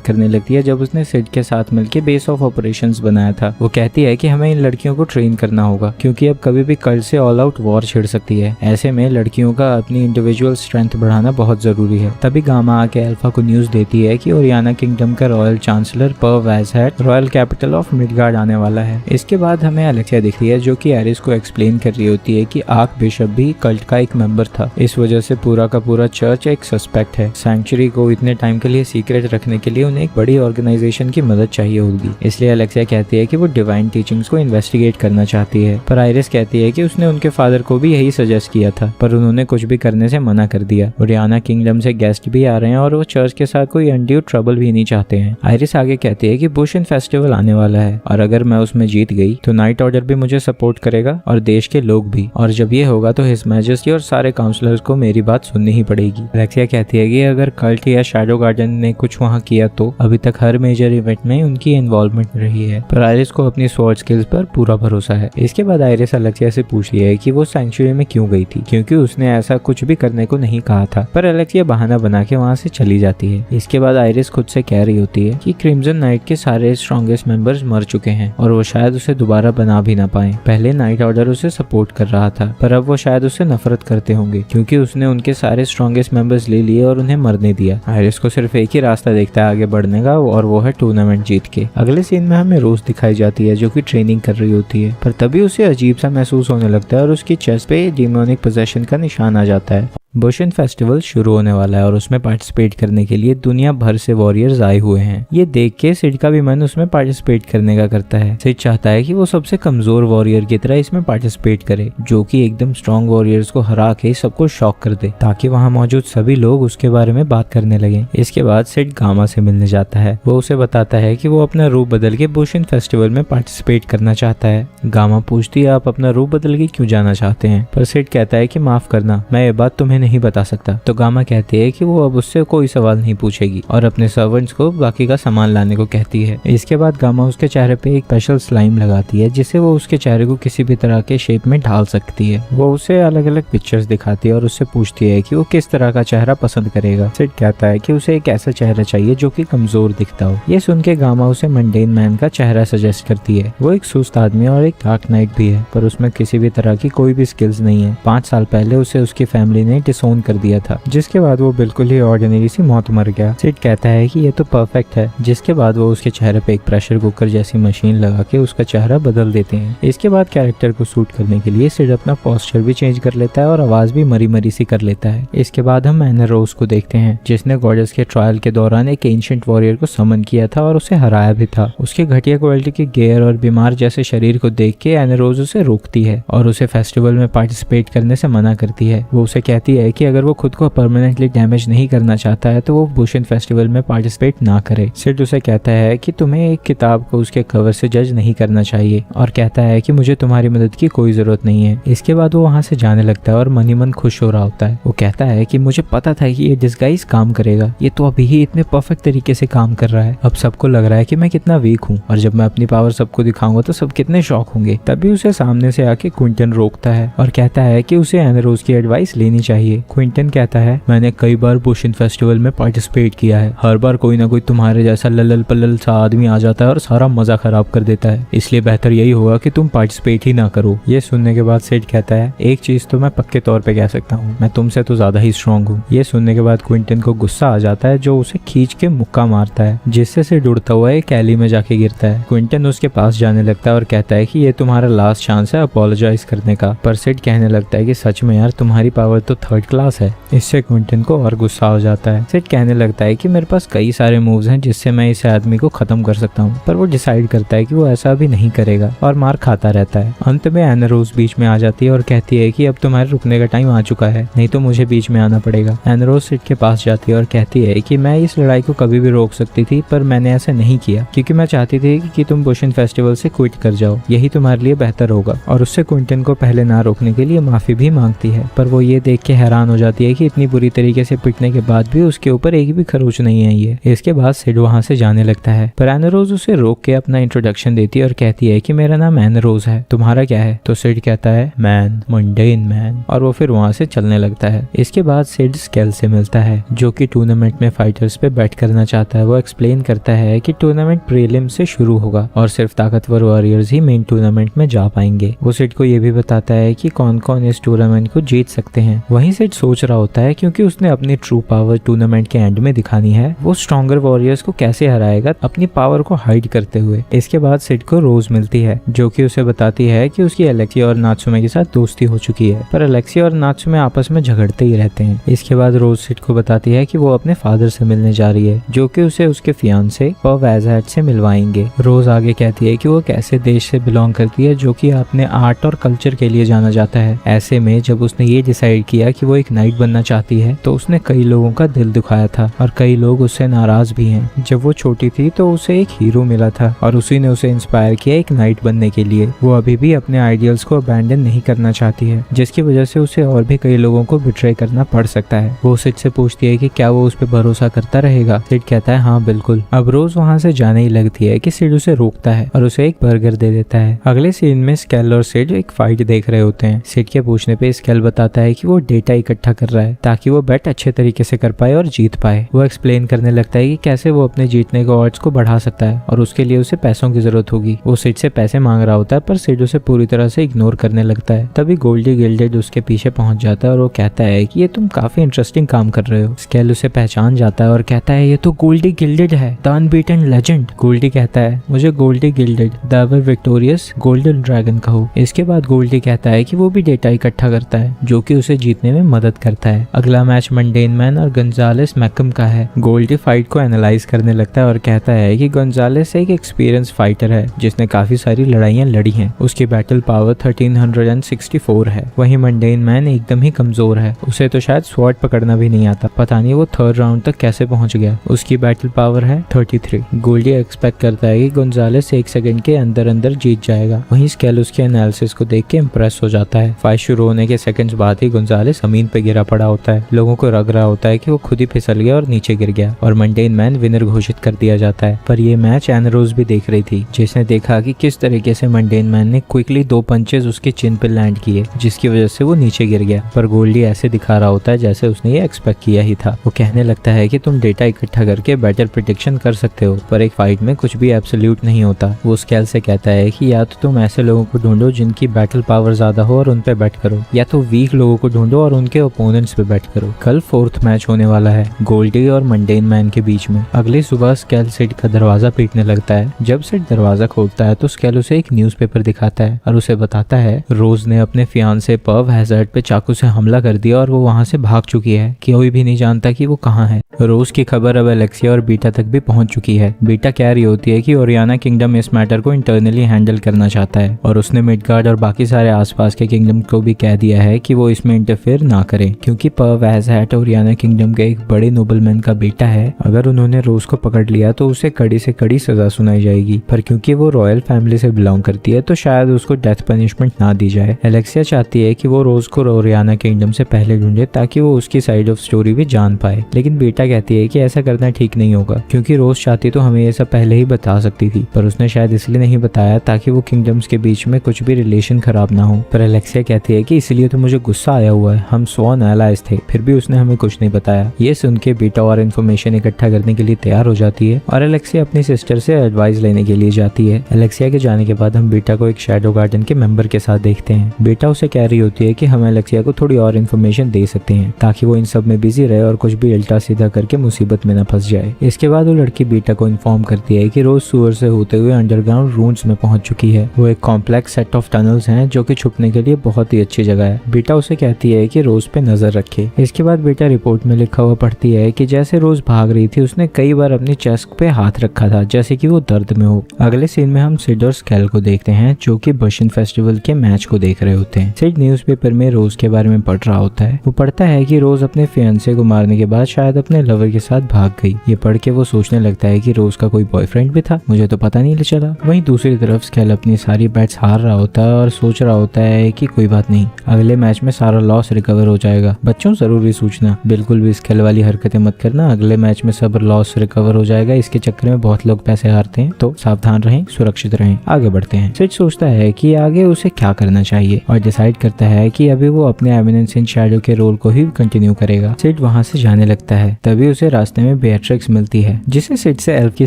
करने लगती है जब उसने सिड के साथ मिलकर बेस ऑफ ऑपरेशंस बनाया था। वो कहती है कि हमें इन लड़कियों को ट्रेन करना होगा, क्योंकि अब कभी भी कल से ऑल आउट वॉर छिड़ सकती है। ऐसे में लड़कियों का अपनी इंडिविजुअल स्ट्रेंथ बढ़ाना बहुत जरूरी है। तभी गामा आके अल्फा को न्यूज देती है कि ओरियाना किंगडम का रॉयल चांसलर पर वैजहैट रॉयल कैपिटल ऑफ मिडगार्ड आने वाला है। इसके बाद हमें अलेक्सिया दिखती है जो कि एरिस को एक्सप्लेन कर रही होती है कि आर्क बिशप भी कल्ट का एक मेंबर था। इस वजह से पूरा का पूरा चर्च एक सस्पेक्ट है। सैंक्चुरी को इतने टाइम के लिए सीक्रेट रखने के लिए उन्हें एक बड़ी ऑर्गेनाइजेशन की मदद चाहिए होगी। इसलिए अलेक्सिया कहती है कि वो डिवाइन टीचिंग्स को इन्वेस्टिगेट करना चाहती है, पर आइरिस कहती है कि उसने उनके फादर को भी यही सजेस्ट किया था, पर उन्होंने कुछ भी करने से मना कर दिया। ओरियाना किंगडम से गेस्ट भी आ रहे हैं और वो चर्च के साथ कोई अनड्यू ट्रबल भी नहीं चाहते हैं। आइरिस आगे कहती है कि बुश इन फेस्टिवल आने वाला है और अगर मैं उसमें जीत गई तो नाइट ऑर्डर भी मुझे सपोर्ट करेगा और देश के लोग भी, और जब ये होगा तो हिज मैजेस्टी और सारे काउंसलर्स को मेरी बात सुननी ही पड़ेगी। अलेक्सिया कहती है कि अगर कल्ट या शैडो गार्डन ने कुछ वहाँ किया तो अभी तक हर मेजर इवेंट में उनकी इन्वॉल्वमेंट रही है, पर आइरिस को अपनी स्वॉर्ड स्किल्स पर पूरा भरोसा है। इसके बाद आइरिस अलेक्सिया से पूछती है कि वो सैंक्चुरी में क्यों गई थी, क्योंकि उसने ऐसा कुछ भी करने को नहीं कहा था, पर अलेक्सिया बहाना बना के वहाँ से चली जाती है। इसके बाद आइरिस खुद से कह रही होती है कि क्रिम्सन नाइट के सारे स्ट्रॉन्गेस्ट मेंबर्स मर चुके हैं और वो शायद उसे दोबारा बना भी ना पाए। पहले नाइट ऑर्डर उसे सपोर्ट कर रहा था, पर अब वो शायद उससे नफरत करते होंगे क्योंकि उसने उनके सारे स्ट्रॉन्गेस्ट मेंबर्स ले लिए और उन्हें मरने दिया। आइरिस को सिर्फ एक ही रास्ता दिखता है आगे बढ़ने का, और वो है टूर्नामेंट जीत के। अगले सीन में हमें रोज दिखाई जाती है जो कि ट्रेनिंग कर रही होती है, पर तभी उसे अजीब सा महसूस होने लगता है और उसकी चेस्ट पे डिमोनिक पोजेशन का निशान आ जाता है। बुश इन फेस्टिवल शुरू होने वाला है और उसमें पार्टिसिपेट करने के लिए दुनिया भर से वॉरियर्स आए हुए हैं। ये देख के सिड का भी मन उसमें पार्टिसिपेट करने का करता है। सिड चाहता है कि वो सबसे कमजोर वॉरियर की तरह इसमें पार्टिसिपेट करे, जो कि एकदम स्ट्रॉन्ग वॉरियर्स को हरा के सबको शॉक कर दे, ताकि वहाँ मौजूद सभी लोग उसके बारे में बात करने लगे। इसके बाद सिड गामा से मिलने जाता है। वो उसे बताता है कि वो अपना रूप बदल के बुश इन फेस्टिवल में पार्टिसिपेट करना चाहता है। गामा पूछती है आप अपना रूप बदल के क्यों जाना चाहते हैं, पर सिड कहता है कि माफ करना, मैं ये बात तुम्हें नहीं बता सकता। तो गामा कहती है कि वो अब उससे कोई सवाल नहीं पूछेगी और अपने सर्वेंट्स को बाकी का सामान लाने को कहती है। इसके बाद गामा उसके चेहरे पे एक स्पेशल स्लाइम लगाती है जिससे वो उसके चेहरे को किसी भी तरह के शेप में ढाल सकती है। वो उसे अलग अलग पिक्चर्स दिखाती है और उससे पूछती है कि वो किस तरह का चेहरा पसंद करेगा। सिड कहता है कि उसे एक ऐसा चेहरा चाहिए जो कि कमजोर दिखता हो। ये सुन के गामा उसे मंडेन मैन का चेहरा सजेस्ट करती है। वो एक सुस्त आदमी और एक डार्क नाइट भी है, पर उसमें किसी भी तरह की कोई भी स्किल्स नहीं है। 5 साल पहले उसे उसकी फैमिली ने डिसोन कर दिया था, जिसके बाद वो बिल्कुल ही ऑर्डिनरी सी मौत मर गया। सिड कहता है कि ये तो परफेक्ट है, जिसके बाद वो उसके चेहरे पे एक प्रेशर कुकर जैसी मशीन लगा के उसका चेहरा बदल देते हैं। इसके बाद कैरेक्टर को सूट करने के लिए सिड अपना पोस्चर भी चेंज कर लेता है और आवाज भी मरी मरी सी कर लेता है। इसके बाद हम एना रोज को देखते हैं, जिसने गॉडेस के ट्रायल के दौरान एक एंशिएंट वॉरियर को समन किया था और उसे हराया भी था। उसके घटिया क्वालिटी के गेयर और बीमार जैसे शरीर को देख के एना रोज उसे रोकती है और उसे फेस्टिवल में पार्टिसिपेट करने से मना करती है। वो उसे कहती है कि अगर वो खुद को परमानेंटली डैमेज नहीं करना चाहता है तो वो बुश इन फेस्टिवल में पार्टिसिपेट ना करे। सिड उसे कहता है कि तुम्हें एक किताब को उसके कवर से जज नहीं करना चाहिए और कहता है कि मुझे तुम्हारी मदद की कोई जरूरत नहीं है। इसके बाद वो वहाँ से जाने लगता है और मन ही मन खुश हो रहा होता है। वो कहता है कि मुझे पता था कि ये डिस्गाइज काम करेगा, ये तो अभी ही इतने परफेक्ट तरीके से काम कर रहा है। अब सबको लग रहा है कि मैं कितना वीक हूँ और जब मैं अपनी पावर सबको दिखाऊंगा तो सब कितने शॉक होंगे। तभी उसे सामने से आके क्विंटन रोकता है और कहता है कि उसे एना रोज की एडवाइस लेनी चाहिए। क्विंटन कहता है मैंने कई बार बुश इन फेस्टिवल में पार्टिसिपेट किया है, हर बार कोई ना कोई तुम्हारे जैसा ललल पलल सा आदमी आ जाता है और सारा मजा खराब कर देता है, इसलिए बेहतर यही होगा कि तुम पार्टिसिपेट ही ना करो। ये सुनने के बाद सिड कहता है एक चीज तो मैं पक्के तौर पे कह सकता हूँ, मैं तुमसे तो ज्यादा ही स्ट्रॉन्ग हूँ। ये सुनने के बाद क्विंटन को गुस्सा आ जाता है जो उसे खींच के मुक्का मारता है, जिससे सिड उड़ता हुआ एक ऐली में जाके गिरता है। क्विंटन उसके पास जाने लगता है और कहता है कि ये तुम्हारा लास्ट चांस है अपोलोजाइज करने का, पर सिड कहने लगता है कि सच में यार तुम्हारी पावर तो 3rd थर्ड क्लास है। इससे क्विंटन को और गुस्सा हो जाता है। सिड कहने लगता है कि मेरे पास कई सारे मूव्स हैं जिससे मैं इस आदमी को खत्म कर सकता हूँ, पर वो डिसाइड करता है कि वो ऐसा भी नहीं करेगा और मार खाता रहता है। अंत में एना रोज बीच में आ जाती है और कहती है कि अब तुम्हारे रुकने का टाइम आ चुका है, नहीं तो मुझे बीच में आना पड़ेगा। एना रोज सिड के पास जाती है और कहती है कि मैं इस लड़ाई को कभी भी रोक सकती थी, पर मैंने ऐसा नहीं किया क्योंकि मैं चाहती थी कि तुम बुशन फेस्टिवल से क्विट कर जाओ, यही तुम्हारे लिए बेहतर होगा। और उससे क्विंटन को पहले ना रोकने के लिए माफी भी मांगती है, पर वो ये देख के हैरान हो जाती है कि इतनी बुरी तरीके से पिटने के बाद भी उसके ऊपर एक भी खरोच नहीं आई है। इसके बाद सिड वहाँ से जाने लगता है, पर एना रोज उसे रोक के अपना इंट्रोडक्शन देती है और कहती है कि मेरा नाम एना रोज है, तुम्हारा क्या है? तो सिड कहता है मैन, मंडेन मैन, और वो फिर वहाँ से चलने लगता है। इसके बाद सिड स्केल से मिलता है जो कि टूर्नामेंट में फाइटर्स पे बैट करना चाहता है। वो एक्सप्लेन करता है कि टूर्नामेंट प्रीलिम से शुरू होगा और सिर्फ ताकतवर वॉरियर्स ही मेन टूर्नामेंट में जा पाएंगे। वो सिड को ये भी बताता है कि कौन कौन इस टूर्नामेंट को जीत सकते हैं। वहीं सिड सोच रहा होता है क्योंकि उसने अपनी ट्रू पावर टूर्नामेंट के एंड में दिखानी है, वो स्ट्रॉन्गर वॉरियर्स को कैसे हराएगा अपनी पावर को हाइड करते हुए। इसके बाद सिड को रोज मिलती है जो कि उसे बताती है कि उसकी अलेक्सिया और नात्सुमे के साथ दोस्ती हो चुकी है, पर अलेक्सिया और नात्सुमे आपस में झगड़ते ही रहते हैं। इसके बाद रोज सिड को बताती है कि वो अपने फादर से मिलने जा रही है जो कि उसे उसके फियांसे पर्व एज़हेड से मिलवाएंगे। रोज आगे कहती है कि वो कैसे देश से बिलोंग करती है जो कि अपने आर्ट और कल्चर के लिए जाना जाता है। ऐसे में जब उसने ये डिसाइड किया कि वो एक नाइट बनना चाहती है तो उसने कई लोगों का दिल दुखाया था और कई लोग उससे नाराज भी हैं। जब वो छोटी थी तो उसे एक हीरो मिला था और उसी ने उसे इंस्पायर किया एक नाइट बनने के लिए। वो अभी भी अपने आइडियल्स को अबैंडन नहीं करना चाहती है, जिसकी वजह से उसे और भी कई लोगों को बिट्रे करना पड़ सकता है। वो सिड से पूछती है कि क्या वो उस पर भरोसा करता रहेगा। सिड कहता है हाँ बिल्कुल। अब रोज वहाँ से जाने ही लगती है कि सिड उसे रोकता है और उसे एक बर्गर दे देता है। अगले सीन में स्केल और सिड एक फाइट देख रहे होते हैं। सिड के पूछने पे स्केल बताता है कि वो डेटा इकट्ठा कर रहा है ताकि वो बेट अच्छे तरीके से कर पाए और जीत पाए। वो एक्सप्लेन करने लगता है कि कैसे वो अपने जीतने के ऑड्स को बढ़ा सकता है और उसके लिए उसे पैसों की जरूरत होगी। वो सिड से पैसे मांग रहा होता है पर सिड उसे पूरी तरह से इग्नोर करने लगता है। तभी गोल्डी गिल्डेड उसके पीछे पहुंच जाता है और वो कहता है कि ये तुम काफी इंटरेस्टिंग काम कर रहे हो। स्केल उसे पहचान जाता है और कहता है ये तो गोल्डी गिल्डेड है, द अनबीटन लेजेंड। गोल्डी कहता है मुझे Goldie gilded the ever victorious golden dragon कहो। इसके बाद गोल्डी कहता है कि वो भी डेटा इकट्ठा करता है जो कि उसे जीतने में मदद करता है। अगला मैच मंडेन मैन और गंजालेस मैकम का है। गोल्डी फाइट को एनालाइज करने लगता है और कहता है कि गंजालेस एक एक्सपीरियंस फाइटर है जिसने काफी सारी लड़ाइयां लड़ी हैं। उसकी बैटल पावर 1364 है। वहीं मंडेन मैन एकदम ही कमजोर है, उसे तो शायद स्वॉर्ड पकड़ना भी नहीं आता, पता नहीं वो थर्ड राउंड तक कैसे पहुंच गया। उसकी बैटल पावर है 33। गोल्डी एक्सपेक्ट करता है कि गोंजालेस 1 सेकंड के अंदर अंदर जीत जाएगा। वहीं स्केल उसके एनालिसिस को देख के इम्प्रेस हो जाता है। फाइट शुरू होने के सेकंड्स बाद ही गोंजालेस जमीन पे गिरा पड़ा होता है। लोगों को लग रहा होता है कि वो खुद ही फिसल गया और नीचे गिर गया और मंडेन मैन विनर घोषित कर दिया जाता है। पर ये मैच एना रोज भी देख रही थी, जिसने देखा कि किस तरीके से मंडेन मैन ने क्विकली 2 पंचेस उसके चिन पे लैंड किए जिसकी वजह से वो नीचे गिर गया। पर गोल्डी ऐसे दिखा रहा होता है जैसे उसने ये एक्सपेक्ट किया ही था। वो कहने लगता है कि तुम डेटा इकट्ठा करके बेटर प्रेडिक्शन कर सकते हो, पर एक फाइट में कुछ भी एब्सोल्यूट नहीं होता। वो स्केल से कहता है कि या तो तुम ऐसे लोगों को ढूंढो जिनकी बैटल पावर ज्यादा हो और उन पे बैट करो, या तो वीक लोगों को ढूंढो और उनके ओपोनेंट्स पे बैट करो। कल 4th मैच होने वाला है गोल्डी और मंडेन मैन के बीच में। अगली सुबह स्केल सिड का दरवाजा पीटने लगता है। जब सिड दरवाजा खोलता है तो स्केल उसे एक न्यूज़पेपर दिखाता है और उसे बताता है रोज ने अपने फियांसे पर्व एज़हेड पे चाकू से हमला कर दिया और वो वहाँ से भाग चुकी है। कोई भी नहीं जानता कि वो कहाँ है। रोज की खबर अब अलेक्सिया और बीटा तक भी पहुंच चुकी है। बीटा कह रही होती है कि ओरियाना किंगडम इस मैटर को इंटरनली हैंडल करना चाहता है और उसने मिडगार्ड और बाकी सारे आसपास के किंगडम को भी कह दिया है कि वो इसमें इंटरफेयर ना करें, क्योंकि पर्व एज़हेड ओरियाना किंगडम के एक बड़े नोबलमैन का बेटा है। अगर उन्होंने रोज को पकड़ लिया तो उसे कड़ी से कड़ी सजा सुनाई जाएगी, पर क्योंकि वो रॉयल फैमिली से बिलोंग करती है तो शायद उसको डेथ पनिशमेंट ना दी जाए। अलेक्सिया चाहती है कि वो रोज को ओरियाना किंगडम से पहले ढूंढे ताकि वो उसकी साइड ऑफ स्टोरी भी जान पाए, लेकिन बेटा कहती है कि ऐसा करना ठीक नहीं होगा क्योंकि रोज चाहती तो हमें ये सब पहले ही बता सकती थी, पर उसने शायद इसलिए नहीं बताया ताकि वो किंगडम्स के बीच में कुछ भी रिलेशन खराब ना हो। पर अलेक्सिया कहती है कि इसलिए तो मुझे गुस्सा आया हुआ है, हम स्वॉन एलाइज थे फिर भी उसने हमें कुछ नहीं बताया। ये सुन के बेटा और इन्फॉर्मेशन इकट्ठा करने के लिए तैयार हो जाती है और अलेक्सिया अपनी सिस्टर से एडवाइस लेने के लिए जाती है। अलेक्सिया के जाने के बाद हम बेटा को एक शैडो गार्डन के मेंबर के साथ देखते हैं। बेटा उसे कह रही होती है कि हम अलेक्सिया को थोड़ी और इन्फॉर्मेशन दे सकते हैं ताकि वो इन सब में बिजी रहे और कुछ भी उल्टा सीधा करके मुसीबत में न फंस जाए। इसके बाद वो लड़की बीटा को इन्फॉर्म करती है कि रोज सूअर से होते हुए अंडरग्राउंड रूम्स में पहुंच चुकी है। वो एक कॉम्प्लेक्स सेट ऑफ टनल्स हैं जो कि छुपने के लिए बहुत ही अच्छी जगह है। बीटा उसे कहती है कि रोज पे नजर रखे। इसके बाद बीटा रिपोर्ट में लिखा हुआ पढ़ती है कि जैसे रोज भाग रही थी उसने कई बार अपनी चेस्ट पे हाथ रखा था जैसे कि वो दर्द में हो। अगले सीन में हम सिड और स्केल को देखते हैं जो कि बशन फेस्टिवल के मैच को देख रहे होते हैं। सिड न्यूज़पेपर में रोज के बारे में पढ़ रहा होता है। वो पढ़ता है कि रोज अपने फियांसे को मारने के बाद शायद अपने लवर के साथ भाग गई। ये पढ़ के वो सोचने लगता है कि रोज का कोई बॉयफ्रेंड भी था, मुझे तो पता नहीं चला। वहीं दूसरी तरफ स्केल अपनी सारी बैट्स हार रहा होता है और सोच रहा होता है कि कोई बात नहीं, अगले मैच में सारा लॉस रिकवर हो जाएगा। बच्चों जरूरी सूचना, बिल्कुल भी स्केल वाली हरकतें मत करना, अगले मैच में सब लॉस रिकवर हो जाएगा। इसके चक्कर में बहुत लोग पैसे हारते हैं, तो सावधान रहें, सुरक्षित रहें, आगे बढ़ते हैं। सिड सोचता है कि आगे उसे क्या करना चाहिए और डिसाइड करता है कि अभी वो अपने एमिनेंस इन शैडो के रोल को ही कंटिन्यू करेगा। सिड वहां से जाने लगता है। तभी उसे रास्ते में बेट्रिक्स मिलती है जिसे सिड से एल्फ की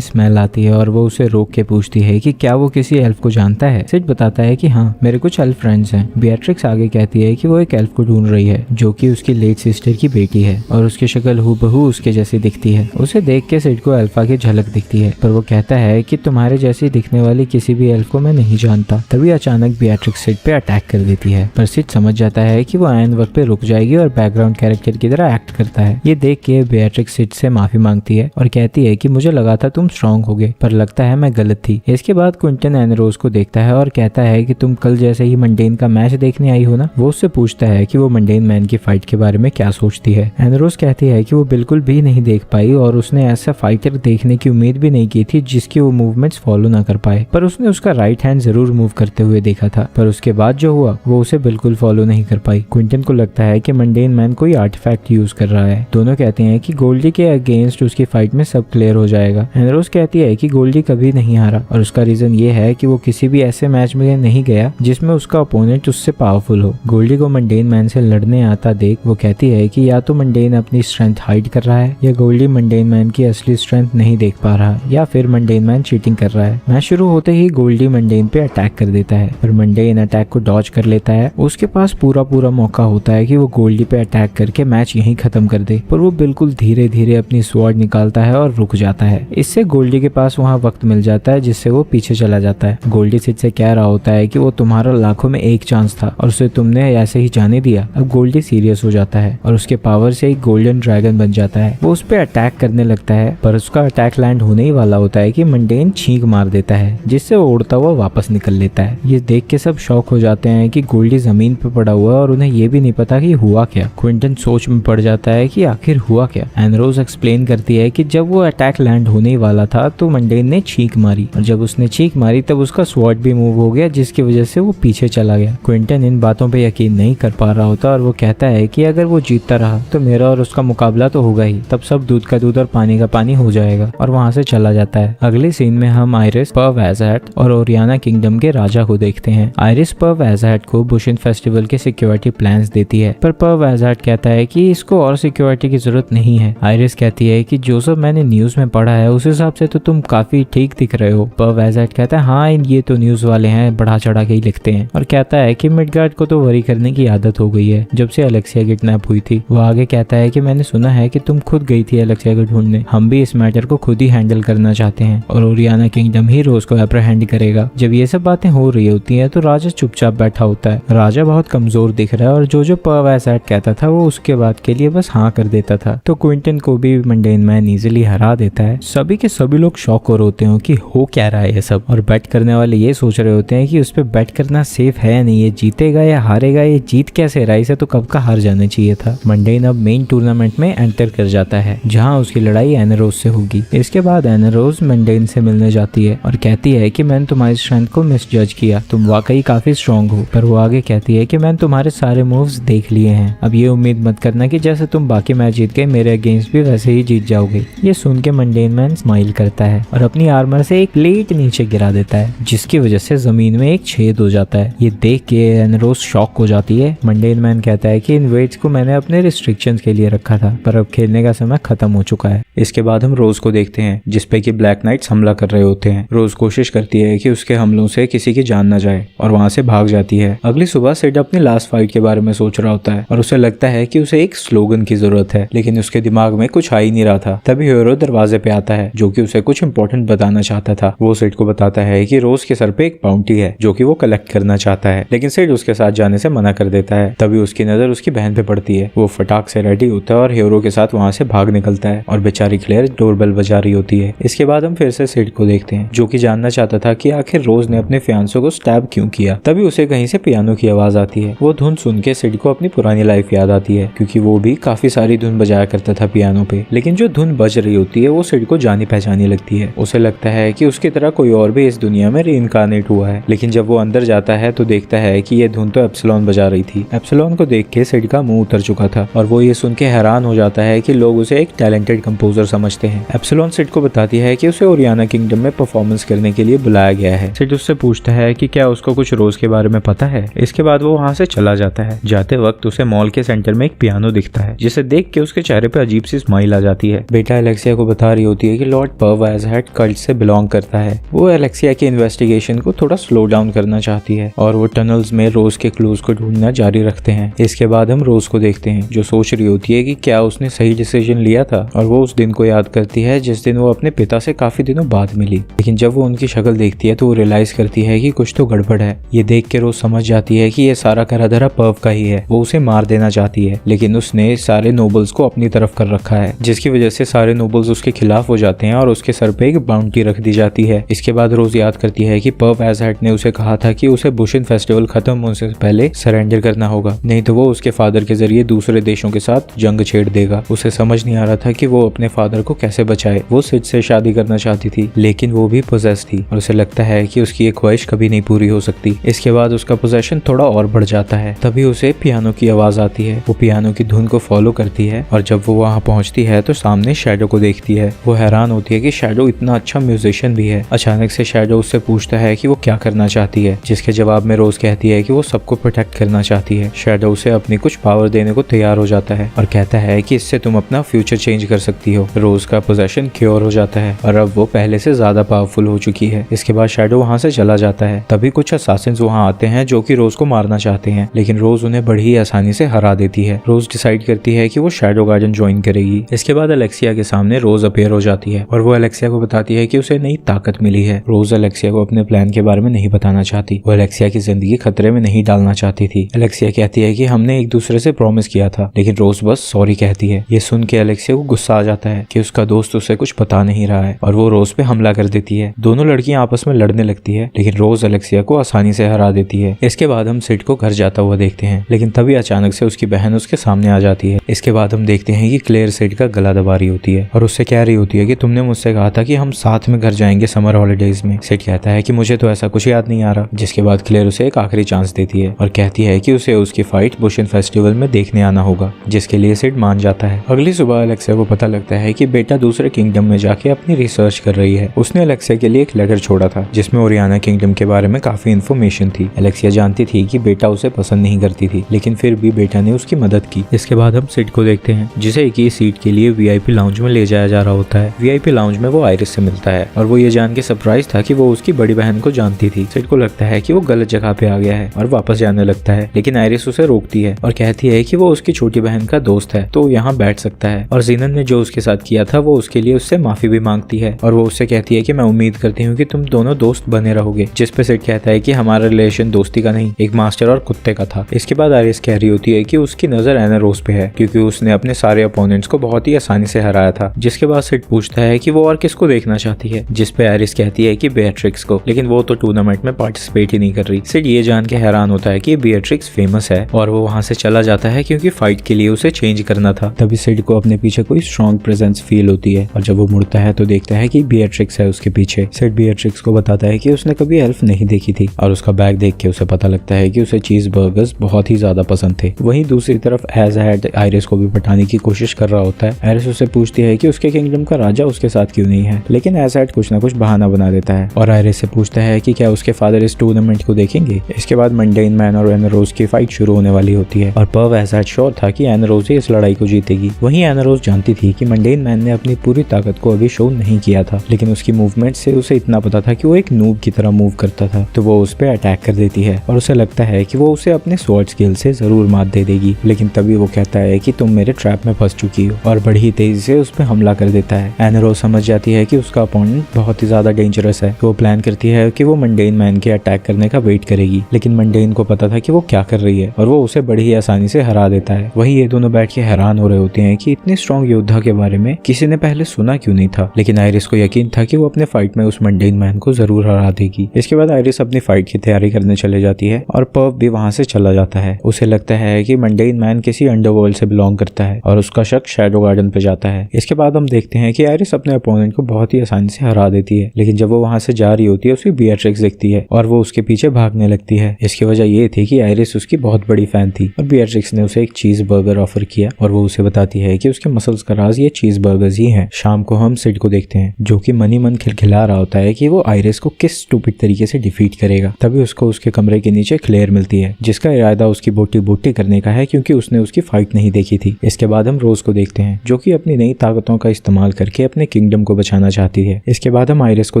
स्मेल आती है और वो उसे रोक के पूछती है कि क्या वो किसी एल्फ को जानता है। सिड बताता है कि हाँ, मेरे कुछ एल्फ फ्रेंड्स हैं। बेट्रिक्स आगे कहती है कि वो एक एल्फ को ढूंढ रही है जो कि उसकी लेट सिस्टर की बेटी है और उसकी शक्ल हूबहू उसके जैसी दिखती है। उसे देख के सिड को एल्फा की झलक दिखती है, पर वो कहता है कि तुम्हारे जैसी दिखने वाली किसी भी एल्फ को मैं नहीं जानता। तभी अचानक बेट्रिक्स सिड पे अटैक कर देती है, पर सिड समझ जाता है कि वो ऐन वक्त पे रुक जाएगी और बैकग्राउंड कैरेक्टर की तरह एक्ट करता है। ये देख के बेट्रिक्स सिड से माफी मांगती है और कहती है कि मुझे लगा था तुम स्ट्रांग होगे, पर लगता है मैं गलत थी। इसके बाद क्विंटन एनरोज को देखता है और कहता है कि तुम कल जैसे ही मंडेन का मैच देखने आई हो ना। वो उससे पूछता है कि वो मंडेन मैन की फाइट के बारे में क्या सोचती है। एनरोज कहती है कि वो बिल्कुल भी नहीं देख पाई और उसने ऐसा फाइटर देखने की उम्मीद भी नहीं की थी जिसकी वो मूवमेंट्स फॉलो ना कर पाए, पर उसने उसका राइट हैंड जरूर मूव करते हुए देखा था, पर उसके बाद जो हुआ वो उसे बिल्कुल फॉलो नहीं कर पाई। क्विंटन को लगता है कि मंडेन मैन कोई आर्टिफैक्ट यूज कर रहा है। दोनों कहते हैं कि गोल्डी के अगेंस्ट उसकी फाइट में सब क्लियर हो जाएगा। एनरोज कहती है कि गोल्डी कभी नहीं हारा और उसका रीजन ये है कि वो किसी भी ऐसे मैच में नहीं गया जिसमें उसका ओपोनेंट उससे पावरफुल हो। गोल्डी को मंडेन मैन से लड़ने आता देख वो कहती है कि या तो मंडेन अपनी स्ट्रेंथ हाइड कर रहा है या गोल्डी मंडेन मैन की असली स्ट्रेंथ नहीं देख पा रहा या फिर मंडेन मैन चीटिंग कर रहा है। मैच शुरू होते ही गोल्डी मंडेन पे अटैक कर देता है, पर मंडेन अटैक को डॉज कर लेता है। उसके पास पूरा मौका होता है कि वो गोल्डी पे अटैक करके मैच यहीं खत्म कर दे, पर वो बिल्कुल धीरे धीरे अपनी स्वॉर्ड निकालता है और रुक जाता है। इससे गोल्डी के पास वहाँ वक्त मिल जाता है जिससे वो पीछे चला जाता है। गोल्डी सिड से कह रहा होता है कि वो तुम्हारा लाखों में एक चांस था और उसे तुमने ऐसे ही जाने दिया। अब गोल्डी सीरियस हो जाता है और उसके पावर से एक गोल्डन ड्रैगन बन जाता है। वो उस पे अटैक करने लगता है, पर उसका अटैक लैंड होने ही वाला होता है कि मंडेन छींक मार देता है जिससे वो उड़ता हुआ वापस निकल लेता है। ये देख के सब शॉक हो जाते हैं कि गोल्डी जमीन पे पड़ा हुआ है और उन्हें ये भी नहीं पता कि हुआ क्या। क्विंटन सोच में पड़ जाता है कि आखिर हुआ क्या। एनरोज एक्सप्लेन करती है कि जब वो अटैक लैंड होने ही वाला था तो मंडेन ने छींक मारी और जब उसने छींक मारी तब उसका स्वॉर्ड भी मूव हो गया जिसकी वजह से वो पीछे चला गया। क्विंटन इन बातों पे यकीन नहीं कर पा रहा होता और वो कहता है कि अगर वो जीतता रहा तो मेरा और उसका मुकाबला तो होगा ही, तब सब दूध का दूध और पानी का पानी हो जाएगा, और वहाँ से चला जाता है। अगले सीन में हम आयरिस, पर्व एज़हेट और ओरियाना किंगडम के राजा को देखते हैं। आयरिस पर्व एज़हेट को बुशन फेस्टिवल के सिक्योरिटी प्लान्स देती है, पर पर्व एज़हेट कहता है कि इसको और सिक्योरिटी की जरूरत नहीं है। आयरिस कहती है कि जो सब मैंने न्यूज में पढ़ा है उस हिसाब से तो तुम काफी ठीक दिख रहे हो। पर्व एज़हेट कहता है हाँ, ये तो न्यूज वाले हैं, बढ़ा चढ़ा के ही लिखते हैं, और कहता है कि मिडगार्ड को तो वरी करने की आदत हो गई है जब से अलेक्सिया किडनैप हुई थी। वो आगे कहता है कि मैंने सुना है कि तुम खुद गई थी अलेक्सिया को ढूंढने, हम भी इस मैटर को खुद ही हैंडल करना चाहते हैं और ओरियाना किंगडम ही रोज को अप्रहेंड करेगा। जब ये सब बातें हो रही होती हैं तो राजा चुपचाप बैठा होता है। राजा बहुत कमजोर दिख रहा है और जो पर्व एज़हेट कहता था वो उसके बाद के लिए बस हाँ कर देता था। तो क्विंटन को भी मंडेन मैन इजीली हरा देता है। सभी के सभी लोग शॉक हो होते हो कि हो क्या रहा है ये सब, और बेट करने वाले ये सोच रहे होते हैं कि उस पर बेट करना सेफ है या नहीं, ये जीतेगा या हारेगा, ये जीत कैसे रहा, इसे तो कब का हार जाना चाहिए था। मंडेन अब मेन टूर्नामेंट में एंटर कर जाता है जहां उसकी लड़ाई एनरोज से होगी। इसके बाद एनरोज मंडेन से मिलने जाती है और कहती है कि मैंने तुम्हारी स्ट्रेंथ को मिसजज किया, तुम वाकई काफी स्ट्रॉन्ग हो। पर वो आगे कहती है कि मैंने तुम्हारे सारे मूव्स देख लिए हैं, अब ये उम्मीद मत करना कि जैसे तुम बाकी मैच जीत गए मेरे अगेंस्ट भी वैसे ही जीत जाओगे। ये सुन के मंडेन मैन स्माइल करता है और अपनी आर्मर से एक प्लेट नीचे गिरा देता है जिसकी वजह से जमीन में एक छेद हो जाता है। ये देख के एनरोज शॉक हो जाती है। मंडेन मैन कहता है कि इन वेट्स को मैंने अपने रिस्ट्रिक्शंस के लिए रखा था, पर अब खेलने का समय खत्म हो चुका है। इसके बाद हम रोज को देखते हैं जिसपे कि ब्लैक नाइट्स हमला कर रहे होते हैं। रोज कोशिश करती है कि उसके हमलों से किसी की जान न जाए और वहाँ से भाग जाती है। अगली सुबह सिड अपनी लास्ट फाइट के बारे में सोच रहा होता है और उसे लगता है कि उसे एक स्लोगन की जरूरत है, लेकिन उसके दिमाग में कुछ आ ही नहीं रहा था। तभी हीरो दरवाजे पे आता है जो कि उसे कुछ इंपॉर्टेंट बताना चाहता था। वो सिड को बताता है कि रोज के सर पे एक बाउंटी है जो कि वो कलेक्ट करना चाहता है, लेकिन सिड उसके साथ जाने से मना कर देता है। तभी उसकी नजर उसकी बहन पे पड़ती है। वो फटाक से रेडी होता है और हीरो के साथ वहाँ से भाग निकलता है और बेचारी क्लेयर डोरबेल बजा रही होती है। इसके बाद हम फिर से सिड को देखते हैं जो कि जानना चाहता था कि आखिर रोज ने अपने फियांसो को स्टैब क्यों किया। तभी उसे कहीं से पियानो की आवाज आती है। वो धुन सुन के सिड को अपनी पुरानी लाइफ याद आती है क्योंकि वो भी काफी सारी धुन बजाया करता था पियानो पे, लेकिन जो धुन बज रही होती है वो सिड को जानी पहचानी लगती है। उसे लगता है कि उसकी तरह कोई और भी इस दुनिया में रीइंकार्नेट हुआ है, लेकिन जब वो अंदर जाता है तो देखता है कि ये धुन तो एप्सिलॉन बजा रही थी। एप्सिलॉन को देख के सिड का मुंह उतर चुका था और वो ये सुन के हैरान हो जाता है कि लोग उसे एक टैलेंटेड कंपोजर समझते हैं। एप्सिलॉन सिड को बताती है कि उसे ओरियाना किंगडम में परफॉर्मेंस करने के लिए बुलाया गया है। सिड उससे पूछता है कि क्या उसको कुछ रोज के बारे में पता है। इसके बाद वो वहाँ से चला जाता है। जाते वक्त उसे मॉल के सेंटर में एक पियानो दिखता है जिसे देख के उसके चेहरे पे अजीब सी स्माइल आ जाती है। बेटा एलेक्सिया को बता रही होती है कि लॉर्ड पर्व एज़हेड कल्ट से बिलोंग करता है। वो एलेक्सिया के इन्वेस्टिगेशन को थोड़ा स्लो डाउन करना चाहती है और वो टनल्स में रोज के क्लूज को ढूंढना जारी रखते हैं। इसके बाद हम रोज को देखते हैं जो सोच रही होती है कि क्या उसने सही डिसीजन लिया था, और वो उस दिन को याद करती है जिस दिन वो अपने पिता से काफी दिनों बाद मिली। लेकिन जब वो उनकी शक्ल देखती है तो वो रियलाइज करती है कि कुछ तो गड़बड़ है। ये देख के रोज समझ जाती है कि ये सारा करा धरा पर्व का ही है। वो उसे मार देना चाहती है, लेकिन उसने सारे नोबल्स को अपनी तरफ कर रखा है, जिसकी वजह से सारे नोबल्स उसके खिलाफ हो जाते हैं और उसके सर पे एक बाउंटी रख दी जाती है। इसके बाद रोज याद करती है कि पर्व एज़हेड ने उसे कहा था कि उसे बुशिन फेस्टिवल खत्म होने से पहले सरेंडर करना होगा, नहीं तो वो उसके फादर के जरिए दूसरे देशों के साथ जंग छेड़ देगा। उसे समझ नहीं आ रहा था कि वो अपने फादर को कैसे बचाए। वो सिड से शादी करना चाहती थी, लेकिन वो भी पोजेस थी और उसे लगता है कि उसकी एक ख्वाहिश कभी नहीं पूरी हो सकती। इसके बाद उसका पोजेशन थोड़ा और बढ़ जाता है। तभी उसे पियानो की आवाज आती है। वो पियानो की धुन को फॉलो करती है और जब वो वहाँ पहुँचती है तो सामने शैडो को देखती है। वो हैरान होती है कि शैडो इतना अच्छा म्यूजिशियन भी है। अचानक से शैडो उससे पूछता है कि वो क्या करना चाहती है, जिसके जवाब में रोज कहती है कि वो सबको प्रोटेक्ट करना चाहती है। शैडो उसे अपनी कुछ पावर देने को तैयार हो जाता है और कहता है कि इससे तुम अपना फ्यूचर चेंज कर सकती हो। रोज का पोजेशन क्योर हो जाता है और अब वो पहले से ज्यादा पावरफुल हो चुकी है। इसके बाद शैडो वहाँ से चला जाता है। तभी कुछ असासिन्स वहाँ आते हैं जो कि रोज को मारना चाहते हैं, लेकिन रोज उन्हें बड़ी ही आसानी से हरा देती है। रोज डिसाइड करती है कि वो शैडो गार्डन ज्वाइन करेगी। इसके बाद अलेक्सिया के सामने रोज अपीयर हो जाती है और वो अलेक्सिया को बताती है कि उसे नई ताकत मिली है। रोज अलेक्सिया को अपने प्लान के बारे में नहीं बताना चाहती। वो अलेक्सिया की जिंदगी खतरे में नहीं डालना चाहती थी। अलेक्सिया कहती है कि हमने एक दूसरे से प्रॉमिस किया था, लेकिन रोज बस सॉरी कहती है। ये सुन के अलेक्सिया को गुस्सा आ जाता है कि उसका दोस्त उसे कुछ बता नहीं रहा है और वो रोज पे हमला कर देती है। दोनों लड़कियां आपस में लड़ने लगती है, लेकिन रोज अलेक्सिया को आसानी से हरा देती है। इसके बाद हम सिड को घर जाता हुआ देखते हैं, लेकिन तभी अचानक से उसकी बहन उसके सामने आ जाती है। इसके बाद हम देखते हैं कि क्लेयर सिड का गला दबा रही होती है और उससे कह रही होती है कि तुमने मुझसे कहा था कि हम साथ में घर जाएंगे समर हॉलीडेज में। सिड कहता है कि मुझे तो ऐसा कुछ याद नहीं आ रहा, जिसके बाद क्लेयर उसे एक आखिरी चांस देती है और कहती है कि उसे उसकी फाइट बुशिन फेस्टिवल में देखने आना होगा, जिसके लिए सिड मान जाता है। अगली सुबह अलेक्सिया को पता लगता है कि बेटा दूसरे किंगडम में जाके अपनी रिसर्च कर रही है। उसने अलेक्सिया के लिए एक लेटर छोड़ा था जिसमें ओरियाना किंगडम के बारे में काफी इन्फॉर्मेशन थी। अलेक्सिया जानती थी कि बेटा उसे पसंद नहीं करती थी, लेकिन फिर भी बेटा ने उसकी मदद की। इसके बाद हम सिड को देखते हैं जिसे एक ही सीट के लिए वीआईपी लाउंज में ले जाया जा रहा होता है। वीआईपी लाउंज में वो आयरिस से मिलता है और वो ये जान के सरप्राइज था कि वो उसकी बड़ी बहन को जानती थी। सिड को लगता है कि वो गलत जगह पे आ गया है और वापस जाने लगता है, लेकिन आयरिस उसे रोकती है और कहती है कि वो उसकी छोटी बहन का दोस्त है तो यहाँ बैठ सकता है, और जीनन ने जो उसके साथ किया था वो उसके लिए उससे माफी भी मांगती है और वो उससे कहती है कि मैं उम्मीद करती हूँ कि तुम दोनों दोस्त बने रहोगे। जिस पे सिड कहता है कि हमारा रिलेशन दोस्ती का नहीं, एक मास्टर और कुत्ते का था। इसके बाद आयरिस कह रही होती है कि उसकी नजर एनारोस पे है क्योंकि उसने अपने सारे अपोनेंट्स को बहुत ही आसानी से हराया था। जिसके बाद सिड पूछता है कि वो और किसको देखना चाहती है, जिस पे आयरिस कहती है कि बेट्रिक्स को, लेकिन वो तो टूर्नामेंट में पार्टिसिपेट ही नहीं कर रही। सिड ये जान के हैरान होता है कि बेट्रिक्स फेमस है और वो वहाँ से चला जाता है क्योंकि फाइट के लिए उसे चेंज करना था। तभी सिड को अपने पीछे कोई स्ट्रॉन्ग प्रेजेंस फील होती है और जब वो मुड़ता है तो देखता है कि बेट्रिक्स है उसके पीछे। सिड बेट्रिक्स को बताता है कि उसने कभी एल्फ नहीं देखी थी और उसका बैग देख के उसे पता लगता है कि उसे चीज बर्गर्स बहुत ही ज्यादा पसंद थे। वहीं दूसरी तरफ एज़हेड आयरिस को भी पटाने की कोशिश कर रहा होता है। आयरिस उससे पूछती है कि उसके किंगडम का राजा उसके साथ क्यों नहीं है, लेकिन एज़हेड कुछ ना कुछ बहाना बना देता है और आयरिस से पूछता है कि क्या उसके फादर इस टूर्नामेंट को देखेंगे। इसके बाद मंडेन मैन और एनारोस की फाइट शुरू होने वाली होती है और पर्व एज़हेड श्योर था कि एनारोस ही इस लड़ाई को जीतेगी। वहीं एनारोस जानती थी कि मंडेन मैन ने अपनी पूरी ताकत को अभी शो नहीं किया था, लेकिन उसकी मूवमेंट से उसे इतना पता था कि वो एक नूब की तरह मूव करता था, तो वो उस पर अटैक कर देती है और उसे लगता है कि वो उसे अपने स्वॉर्ड स्किल से जरूर मात दे देगी। लेकिन तभी वो कहता है कि तुम मेरे ट्रैप में फंस चुकी हो और बड़ी तेजी से उस पर हमला कर देता है। एना रोज समझ जाती है कि उसका अपोनेंट बहुत ही ज्यादा डेंजरस है, तो वो प्लान करती है कि वो मंडेन मैन के अटैक करने का वेट करेगी, लेकिन मंडेन को पता था कि वो क्या कर रही है और वो उसे बड़ी ही आसानी से हरा देता है। वहीं ये दोनों बैठ के हैरान हो रहे होते हैं कि इतने स्ट्रॉन्ग योद्धा के बारे में किसी ने पहले सुना क्यों नहीं था, लेकिन आयरिस को यकीन था कि वो अपने फाइट में उस मंडेन मैन को जरूर हरा देगी। इसके बाद आयरिस अपनी फाइट की तैयारी करने चले जाती है और पर्व भी वहां से चला जाता है। उसे लगता है कि मंडेन मैन किसी अंडरवर्ल्ड से बिलोंग करता है और उसका शक शैडो गार्डन पे जाता है। इसके बाद हम देखते हैं कि आयरिस अपने अपोनेंट को बहुत ही आसानी से हरा देती है, लेकिन जब वो वहां से जा रही होती है उसे बियाट्रिक्स दिखती है और वो उसके पीछे भागने लगती है। इसकी वजह ये थी कि आयरिस उसकी बहुत बड़ी फैन थी और बियाट्रिक्स ने उसे एक चीज बर्गर ऑफर किया और वो उसे बताती है कि उसके मसल्स का राज ये चीज बर्गर्स ही हैं। शाम को हम सिड को देखते हैं जो कि मनी मन खिलखिला रहा होता है कि वो आयरिस को किस स्टूपिड तरीके से डिफीट करेगा। तभी उसको उसके कमरे के नीचे क्लेयर मिलती है जिसका इरादा उसकी बोटी बोटी करने का है क्योंकि उसने उसकी फाइट नहीं देखी थी। इसके बाद हम रोज को देखते हैं जो कि अपनी नई ताकतों का इस्तेमाल करके अपने किंगडम को बचाना चाहती है। इसके बाद हम आयरिस को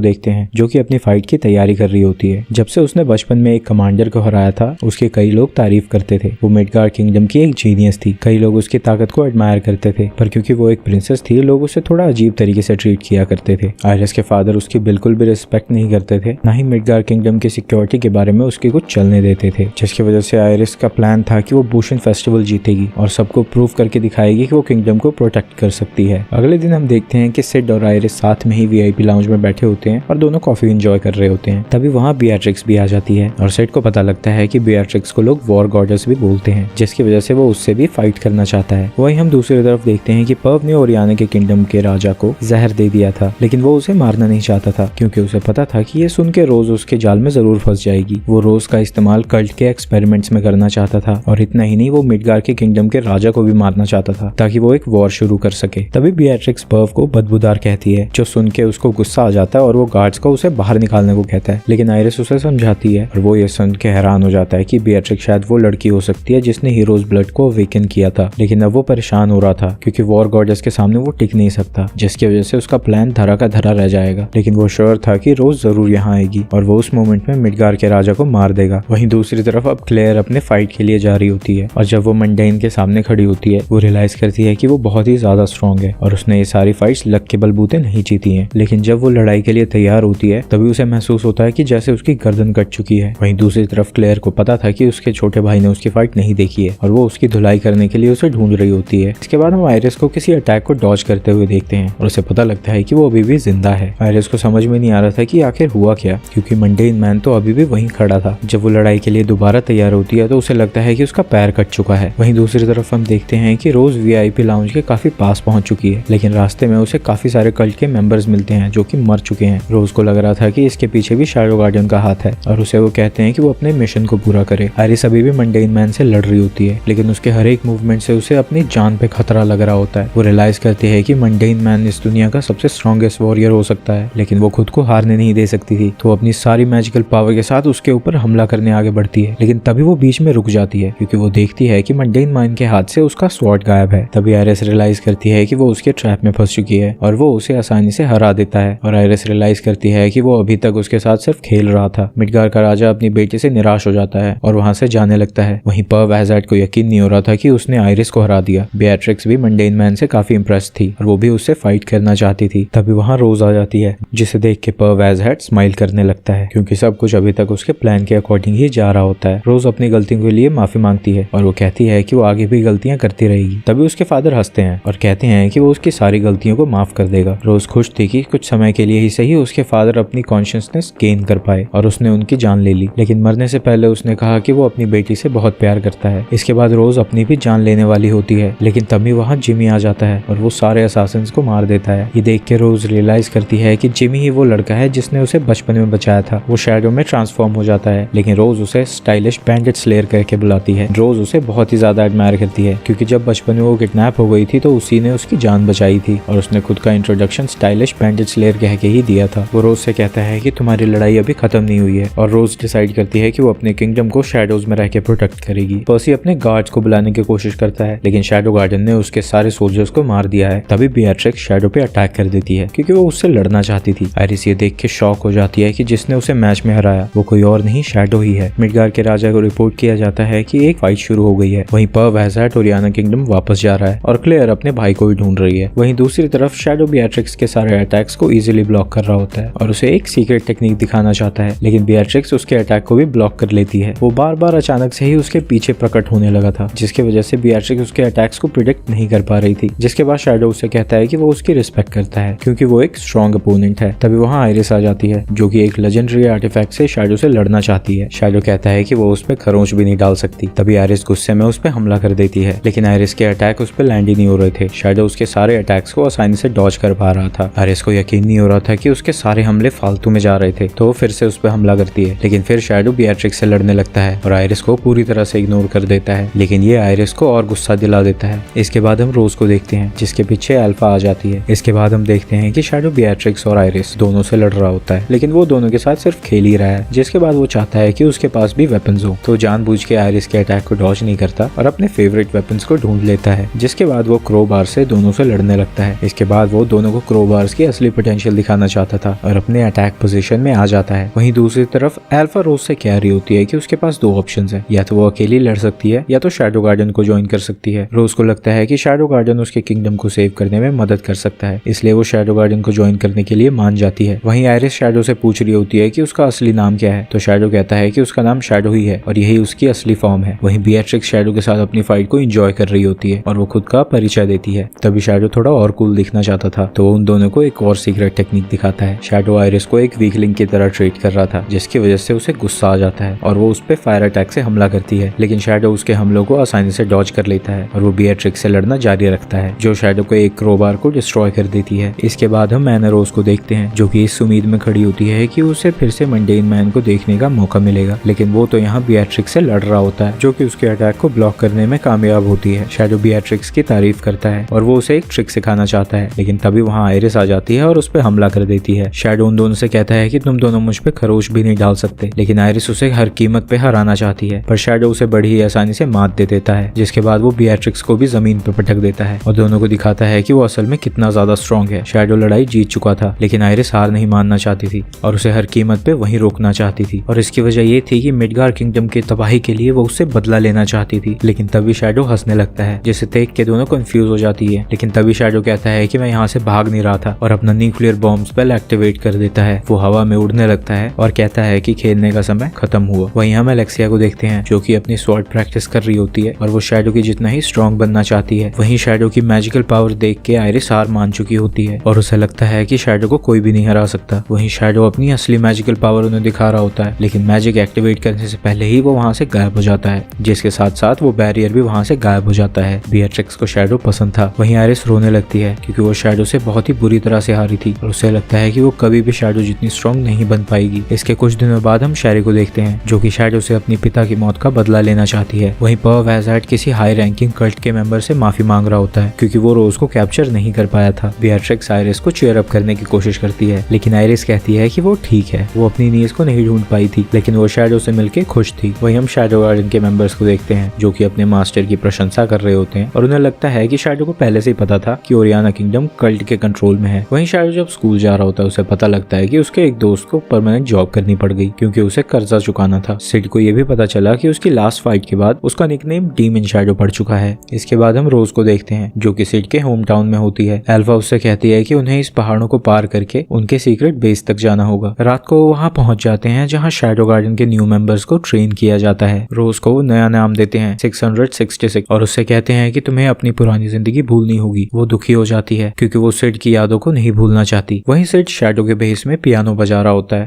देखते हैं जो कि अपनी फाइट की तैयारी कर रही होती है। जब से उसने बचपन में एक कमांडर को हराया था उसके कई लोग तारीफ करते थे। वो मिडगार्ड किंगडम की एक जीनियस थी। कई लोग उसकी ताकत को एडमायर करते थे, पर क्योंकि वो एक प्रिंसेस थी लोग उसे थोड़ा अजीब तरीके से ट्रीट किया करते थे। आयरिस के फादर उसकी बिल्कुल भी रिस्पेक्ट नहीं करते थे, ना ही मिडगार्ड किंगडम की सिक्योरिटी के बारे में उसके कुछ चलने देते थे, जिसकी वजह से आयरिस का प्लान था कि वो बुशन फेस्टिवल जीतेगी और सबको प्रूव करके दिखाएगी कि वो किंगडम को प्रोटेक्ट कर सकती है। अगले दिन हम देखते हैं कि सिड और आयरिस साथ में ही वीआईपी लाउंज में बैठे होते हैं और दोनों कॉफी एंजॉय कर रहे होते हैं। तभी वहाँ बियाट्रिक्स भी आ जाती है और सिड को पता लगता है कि बियाट्रिक्स को लोग वॉर गॉडेस भी बोलते हैं, जिसकी वजह से वो उससे भी फाइट करना चाहता है। वहीं हम दूसरी तरफ देखते हैं कि पर्व ने ओरियाना के किंगडम के राजा को जहर दे दिया था, लेकिन वो उसे मारना नहीं चाहता था क्योंकि उसे पता था कि ये सुन के रोज उसके जाल में जरूर फंस जाएगी। वो रोज का इस्तेमाल कल्ट के एक्सपेरिमेंट्स में करना चाहता था और इतना ही नहीं वो मिडगार्ड के किंगडम के राजा को भी मारना चाहता था ताकि वो एक वॉर शुरू कर सके। तभी बियाट्रिक्स पर्व को बदबूदार कहती है जो सुन के उसको गुस्सा आ जाता है और वो गार्ड्स को उसे बाहर निकालने को कहता है, लेकिन आयरिस उसे समझाती है और वो ये सुन के हैरान हो जाता है कि बियाट्रिक्स शायद वो लड़की हो सकती है जिसने हीरोज ब्लड को अवेकन किया था, लेकिन अब वो परेशान हो रहा था क्योंकि वॉर गॉडेस के सामने वो टिक नहीं सकता, जिसकी वजह से उसका प्लान धरा का धरा रह जाएगा। लेकिन वो श्योर था कि रोज जरूर यहाँ आएगी और वो उस मोमेंट में मिडगार्ड के राजा को मार देगा। वहीं दूसरी तरफ अब क्लेयर अपने फाइट के लिए जा रही होती है और जब वो मंडेन के सामने खड़ी होती है वो रियलाइज करती है कि वो बहुत ही ज्यादा स्ट्रॉन्ग है और उसने ये सारी फाइट्स लक के बलबूते नहीं जीती हैं। लेकिन जब वो लड़ाई के लिए तैयार होती है तभी उसे महसूस होता है कि जैसे उसकी गर्दन कट चुकी है। वहीं दूसरी तरफ क्लेयर को पता था कि उसके छोटे भाई ने उसकी फाइट नहीं देखी है और वो उसकी धुलाई करने के लिए उसे ढूंढ रही होती है। इसके बाद हम आयरिस को किसी अटैक को डॉज करते हुए देखते हैं और उसे पता लगता है कि वो अभी भी जिंदा है। आयरिस को समझ में नहीं आ रहा था कि आखिर हुआ क्या, क्योंकि मंडेन मैन तो अभी भी वहीं खड़ा था। जब वो लड़ाई के लिए दोबारा तैयार होती है तो उसे लगता है कि उसका पैर कट चुका है। वहीं दूसरी तरफ हम देखते हैं कि रोज वीआईपी लाउंज के काफी पास पहुंच चुकी है, लेकिन रास्ते में उसे काफी सारे कल्ट के मेंबर्स मिलते हैं जो कि मर चुके हैं। रोज को लग रहा था कि इसके पीछे भी शैडो गार्डियन का हाथ है और उसे वो कहते हैं कि वो अपने मिशन को पूरा करे। आयरिस अभी भी मंडेन मैन से लड़ रही होती है, लेकिन उसके हर एक मूवमेंट से उसे अपनी जान पे खतरा लग रहा होता है। वो रियलाइज करती है कि मंडेन मैन इस दुनिया का सबसे स्ट्रॉन्गेस्ट वॉरियर हो सकता है, लेकिन वो खुद को हारने नहीं दे सकती थी, तो अपनी सारी मैजिकल पावर के साथ उसके ऊपर हमला करने आगे बढ़ती है। लेकिन तभी वो बीच में रुक जाती है क्योंकि वो देखती है कि मंडेन मैन के हाथ से उसका स्वॉर्ड गायब है। तभी आयरिस रियलाइज करती है कि वो उसके ट्रैप में फंस चुकी है और वो उसे आसानी से हरा देता है। और आयरिस रियलाइज करती है कि वो अभी तक उसके साथ सिर्फ खेल रहा था। मिडगार्ड का राजा अपनी बेटी से निराश हो जाता है और वहां से जाने लगता है। वहीं पर्व हैज़ार्ड को यकीन नहीं हो रहा था कि उसने आयरिस को हरा दिया। बियाट्रिक्स भी मंडेन मैन से काफी इंप्रेस थी और वो भी उससे फाइट करना चाहती थी। तभी वहां रोज आ जाती है जिसे देख के पर्व हैज़ार्ड स्माइल करने लगता है क्योंकि सब कुछ अभी तक उसके प्लान के अकॉर्डिंग ही जा रहा होता है। रोज अपनी गलतियों के लिए माफी मांगती है और वो कहती है कि वो आगे भी गलतियां करती रहेगी। तभी उसके फादर हंसते हैं और कहते हैं कि वो उसकी सारी गलतियों को माफ कर देगा। रोज खुश थी कि कुछ समय के लिए ही सही उसके फादर अपनी कॉन्शियसनेस गेन कर पाए और उसने उनकी जान ले ली, लेकिन मरने से पहले उसने कहा कि वो अपनी बेटी से बहुत प्यार करता है। इसके बाद रोज अपनी भी जान लेने वाली होती है, लेकिन तभी वहाँ जिमी आ जाता है और वो सारे असासिन्स को मार देता है। ये देख के रोज रियलाइज करती है कि जिमी ही वो लड़का है जिसने उसे बचपन में बचाया था। वो शैडो में ट्रांसफॉर्म हो जाता है, लेकिन रोज उसे स्टाइलिश बैंडेड स्लेयर करके बुलाती है। रोज उसे बहुत ही ज्यादा एडमायर करती है क्योंकि जब बचपन में वो किडनैप हो गई थी तो उसी ने उसकी जान बचाई थी और उसने खुद का इंट्रोडक्शन स्टाइलिश बैंडेड स्लेयर कह के ही दिया था। वो रोज से कहता है कि तुम्हारी लड़ाई अभी खत्म नहीं हुई है और रोज डिसाइड करती है कि वो अपने किंगडम को शैडोज में रह के प्रोटेक्ट करेगी। पर्सी अपने गार्ड्स को बुलाने की कोशिश करता है, लेकिन शैडो गार्डन ने उसके सारे सोल्जर्स को मार दिया है। तभी बियाट्रिक्स शैडो पे अटैक कर देती है क्योंकि वो उससे लड़ना चाहती थी। आयरिस ये देख के शॉक हो जाती है कि जिसने उसे मैच में हराया वो कोई और नहीं शैडो ही है। मिडगार्ड के राजा को रिपोर्ट किया जाता है कि एक फाइट शुरू हो गई है। वहीं पर्व हैज़ार्ड ओरियाना किंगडम वापस जा रहा है और क्लेयर अपने भाई को भी ढूंढ रही है। वहीं दूसरी तरफ शैडो बीएट्रिक्स के सारे अटैक्स को इजीली ब्लॉक कर रहा होता है और उसे एक सीक्रेट टेक्निक दिखाना चाहता है, लेकिन बीएट्रिक्स उसके अटैक को भी ब्लॉक कर लेती है। वो बार बार अचानक से ही उसके पीछे प्रकट होने लगा था, जिसकी वजह से बीएट्रिक्स उसके अटैक्स को प्रिडिक्ट नहीं कर पा रही थी। जिसके बाद शैडो उसे कहता है कि वो उसकी रिस्पेक्ट करता है क्योंकि वो एक स्ट्रॉन्ग अपोनेंट है। तभी वहाँ आयरिस आ जाती है जो कि एक लेजेंडरी आर्टिफैक्ट से शैडो से लड़ना चाहती है। शैडो कहता है कि वो उस पर खरोंच भी नहीं डाल सकती। तभी आयरिस गुस्से में उस पर हमला कर देती है, लेकिन आयरिस के अटैक उस पर लैंड ही नहीं हो रहे थे। शैडो उसके सारे अटैक्स को आसानी से डॉज कर पा रहा था। आयरिस को यकीन नहीं हो रहा था कि उसके सारे हमले फालतू में जा रहे थे, तो वो फिर से उस पर हमला करती है। लेकिन फिर शैडो बीएट्रिक्स से लड़ने लगता है और आयरिस को पूरी तरह से इग्नोर कर देता है, लेकिन ये आयरिस को और गुस्सा दिला देता है। इसके बाद हम रोज को देखते हैं जिसके पीछे अल्फा आ जाती है। इसके बाद हम देखते हैं कि शैडो बीएट्रिक्स और आयरिस दोनों से लड़ रहा होता है, लेकिन वो दोनों के साथ सिर्फ खेल ही रहा है। जिसके बाद वो चाहता है कि उसके पास भी वेपन्स हो, तो जानबूझ के आयरिस के अटैक को डॉज नहीं करता और अपने फेवरेट वेपन्स को ढूंढ लेता है। जिसके बाद वो क्रोबार से दोनों से लड़ने लगता है। इसके बाद वो दोनों को क्रोबार्स की असली पोटेंशियल दिखाना चाहता था और अपने अटैक पोजीशन में आ जाता है। वहीं दूसरी तरफ अल्फा रोज से कह रही होती है कि उसके पास दो ऑप्शंस हैं, या तो वो अकेली लड़ सकती है या तो शैडो गार्डन को ज्वाइन कर सकती है। रोज को लगता है कि शैडो गार्डन उसके किंगडम को सेव करने में मदद कर सकता है, इसलिए वो शैडो गार्डन को ज्वाइन करने के लिए मान जाती है। वहीं आयरिस शैडो से पूछ रही होती है कि उसका असली नाम क्या है, तो शैडो कहता है कि उसका नाम शैडो ही है और यही उसकी असली फॉर्म है। वहीं बीएट्रिक्स शैडो के साथ अपनी फाइट को एंजॉय कर रही होती है और वो खुद का परिचय देती है। तभी शैडो थोड़ा और कूल दिखना चाहता था, तो वो उन दोनों को एक और सीक्रेट टेक्निक दिखाता है। शैडो आयरिस को एक वीकलिंग की तरह ट्रीट कर रहा था, जिसकी वजह से उसे गुस्सा आ जाता है और वो उस पे फायर अटैक से हमला करती है, लेकिन शैडो उसके हमलों को आसानी से डॉज कर लेता है और वो बीएट्रिक्स से लड़ना जारी रखता है, जो शैडो को एक क्रोबार को डिस्ट्रॉय कर देती है। इसके बाद हम मैन रोज को देखते हैं जो कि इस उम्मीद में खड़ी होती है कि उसे फिर से मंडेन मैन को देखने का मौका मिलेगा, लेकिन वो तो यहाँ बीएट्रिक्स से लड़ रहा होता है जो कि उसके अटैक को ब्लॉक करने में कामयाब होती है। शैडो बीएट्रिक्स की तारीफ करता है और वो उसे एक ट्रिक सिखाना चाहता है, लेकिन तभी वहाँ आयरिस आ जाती है और उस पर हमला कर देती है। शैडो उन दोनों से कहता है कि तुम दोनों मुझ पे खरोच भी नहीं डाल सकते, लेकिन आयरिस उसे हर कीमत पे हराना चाहती है, पर शैडो उसे बड़ी ही आसानी से मात दे देता है। जिसके बाद वो बीएट्रिक्स को भी जमीन पे पटक देता है और दोनों को दिखाता है कि वो असल में कितना ज्यादा स्ट्रॉन्ग है। शैडो लड़ाई जीत चुका था, लेकिन आयरिस हार नहीं मानना चाहती थी और उसे हर कीमत पे वहीं रोकना चाहती थी, और इसकी वजह ये थी कि मिडगार किंगडम की तबाही के लिए वो उससे बदला लेना चाहती थी। लेकिन तभी शैडो हंसने लगता है, जिसे देख के दोनों कंफ्यूज हो जाती है। लेकिन तभी शैडो कहता है कि मैं यहाँ से भाग नहीं रहा था और अपना न्यूक्लियर बॉम्ब स्पेल एक्टिवेट कर देता है। वो हवा में उड़ने लगता है और कहता है कि खेलने का समय खत्म हुआ। वहीं हम एलेक्सिया को देखते हैं जो कि अपनी स्वॉर्ड प्रैक्टिस कर रही होती है और वो शैडो की जितना ही स्ट्रॉन्ग बनना चाहती है। वहीं शैडो की मैजिकल पावर देख के आयरिस हार मान चुकी होती है और उसे लगता है कि शैडो को कोई भी नहीं हरा सकता। वहीं शैडो अपनी असली मैजिकल पावर उन्हें दिखा रहा होता है, लेकिन मैजिक एक्टिवेट करने से पहले ही वो वहाँ से गायब हो जाता है, जिसके साथ साथ वो बैरियर भी वहाँ से गायब हो जाता है। बीएट्रिक्स को शैडो पसंद था। वहीं आयरिस रोने लगती है क्योंकि वो शैडो से बहुत ही बुरी तरह से हारी थी और उसे लगता है कि वो कभी भी शैडो जितनी स्ट्रॉन्ग नहीं बन पाएगी। इसके कुछ दिनों बाद हम शैरी को देखते हैं जो कि शैडो से अपनी पिता की मौत का बदला लेना चाहती है। वहीं पर्व हैज़ार्ड किसी हाई रैंकिंग कल्ट के मेंबर से माफी मांग रहा होता है क्योंकि वो रोज को कैप्चर नहीं कर पाया था। बीएट्रिक्स आयरिस को चीयर अप करने की कोशिश करती है, लेकिन आयरिस कहती है कि वो ठीक है, वो अपनी नीज को नहीं ढूंढ पाई थी, लेकिन वो शैडो से मिलकर खुश थी। वहीं हम शैडो गार्डन के मेंबर्स को देखते हैं जो कि अपने मास्टर की प्रशंसा कर रहे होते हैं और उन्हें लगता है कि शैडो को पहले से ही पता था कि ओरियाना किंगडम कल्ट के कंट्रोल में है। वहीं शैडो जब स्कूल जा रहा होता है उसे पता लगता है कि उसके एक दोस्त को परमानेंट जॉब करनी पड़ गई क्योंकि उसे कर्जा चुकाना था। सिड को यह भी पता चला कि उसकी लास्ट फाइट के बाद उसका निकनेम डीमन शैडो पड़ चुका है। इसके बाद हम रोज को देखते हैं जो कि सिड के होम टाउन में होती है। अल्फा उससे कहती है कि उन्हें इस पहाड़ों को पार करके उनके सीक्रेट बेस तक जाना होगा। रात को वो वहाँ पहुंच जाते हैं जहाँ शैडो गार्डन के न्यू मेंबर्स को ट्रेन किया जाता है। रोज को वो नया नाम देते हैं 666 और उससे कहते हैं कि तुम्हें अपनी पुरानी जिंदगी भूलनी होगी। वो दुखी हो जाती है क्योंकि वो सिड की यादों को नहीं भूलना चाहती। वहीं सिड शैडो के बेस में पियानो बजा रहा होता है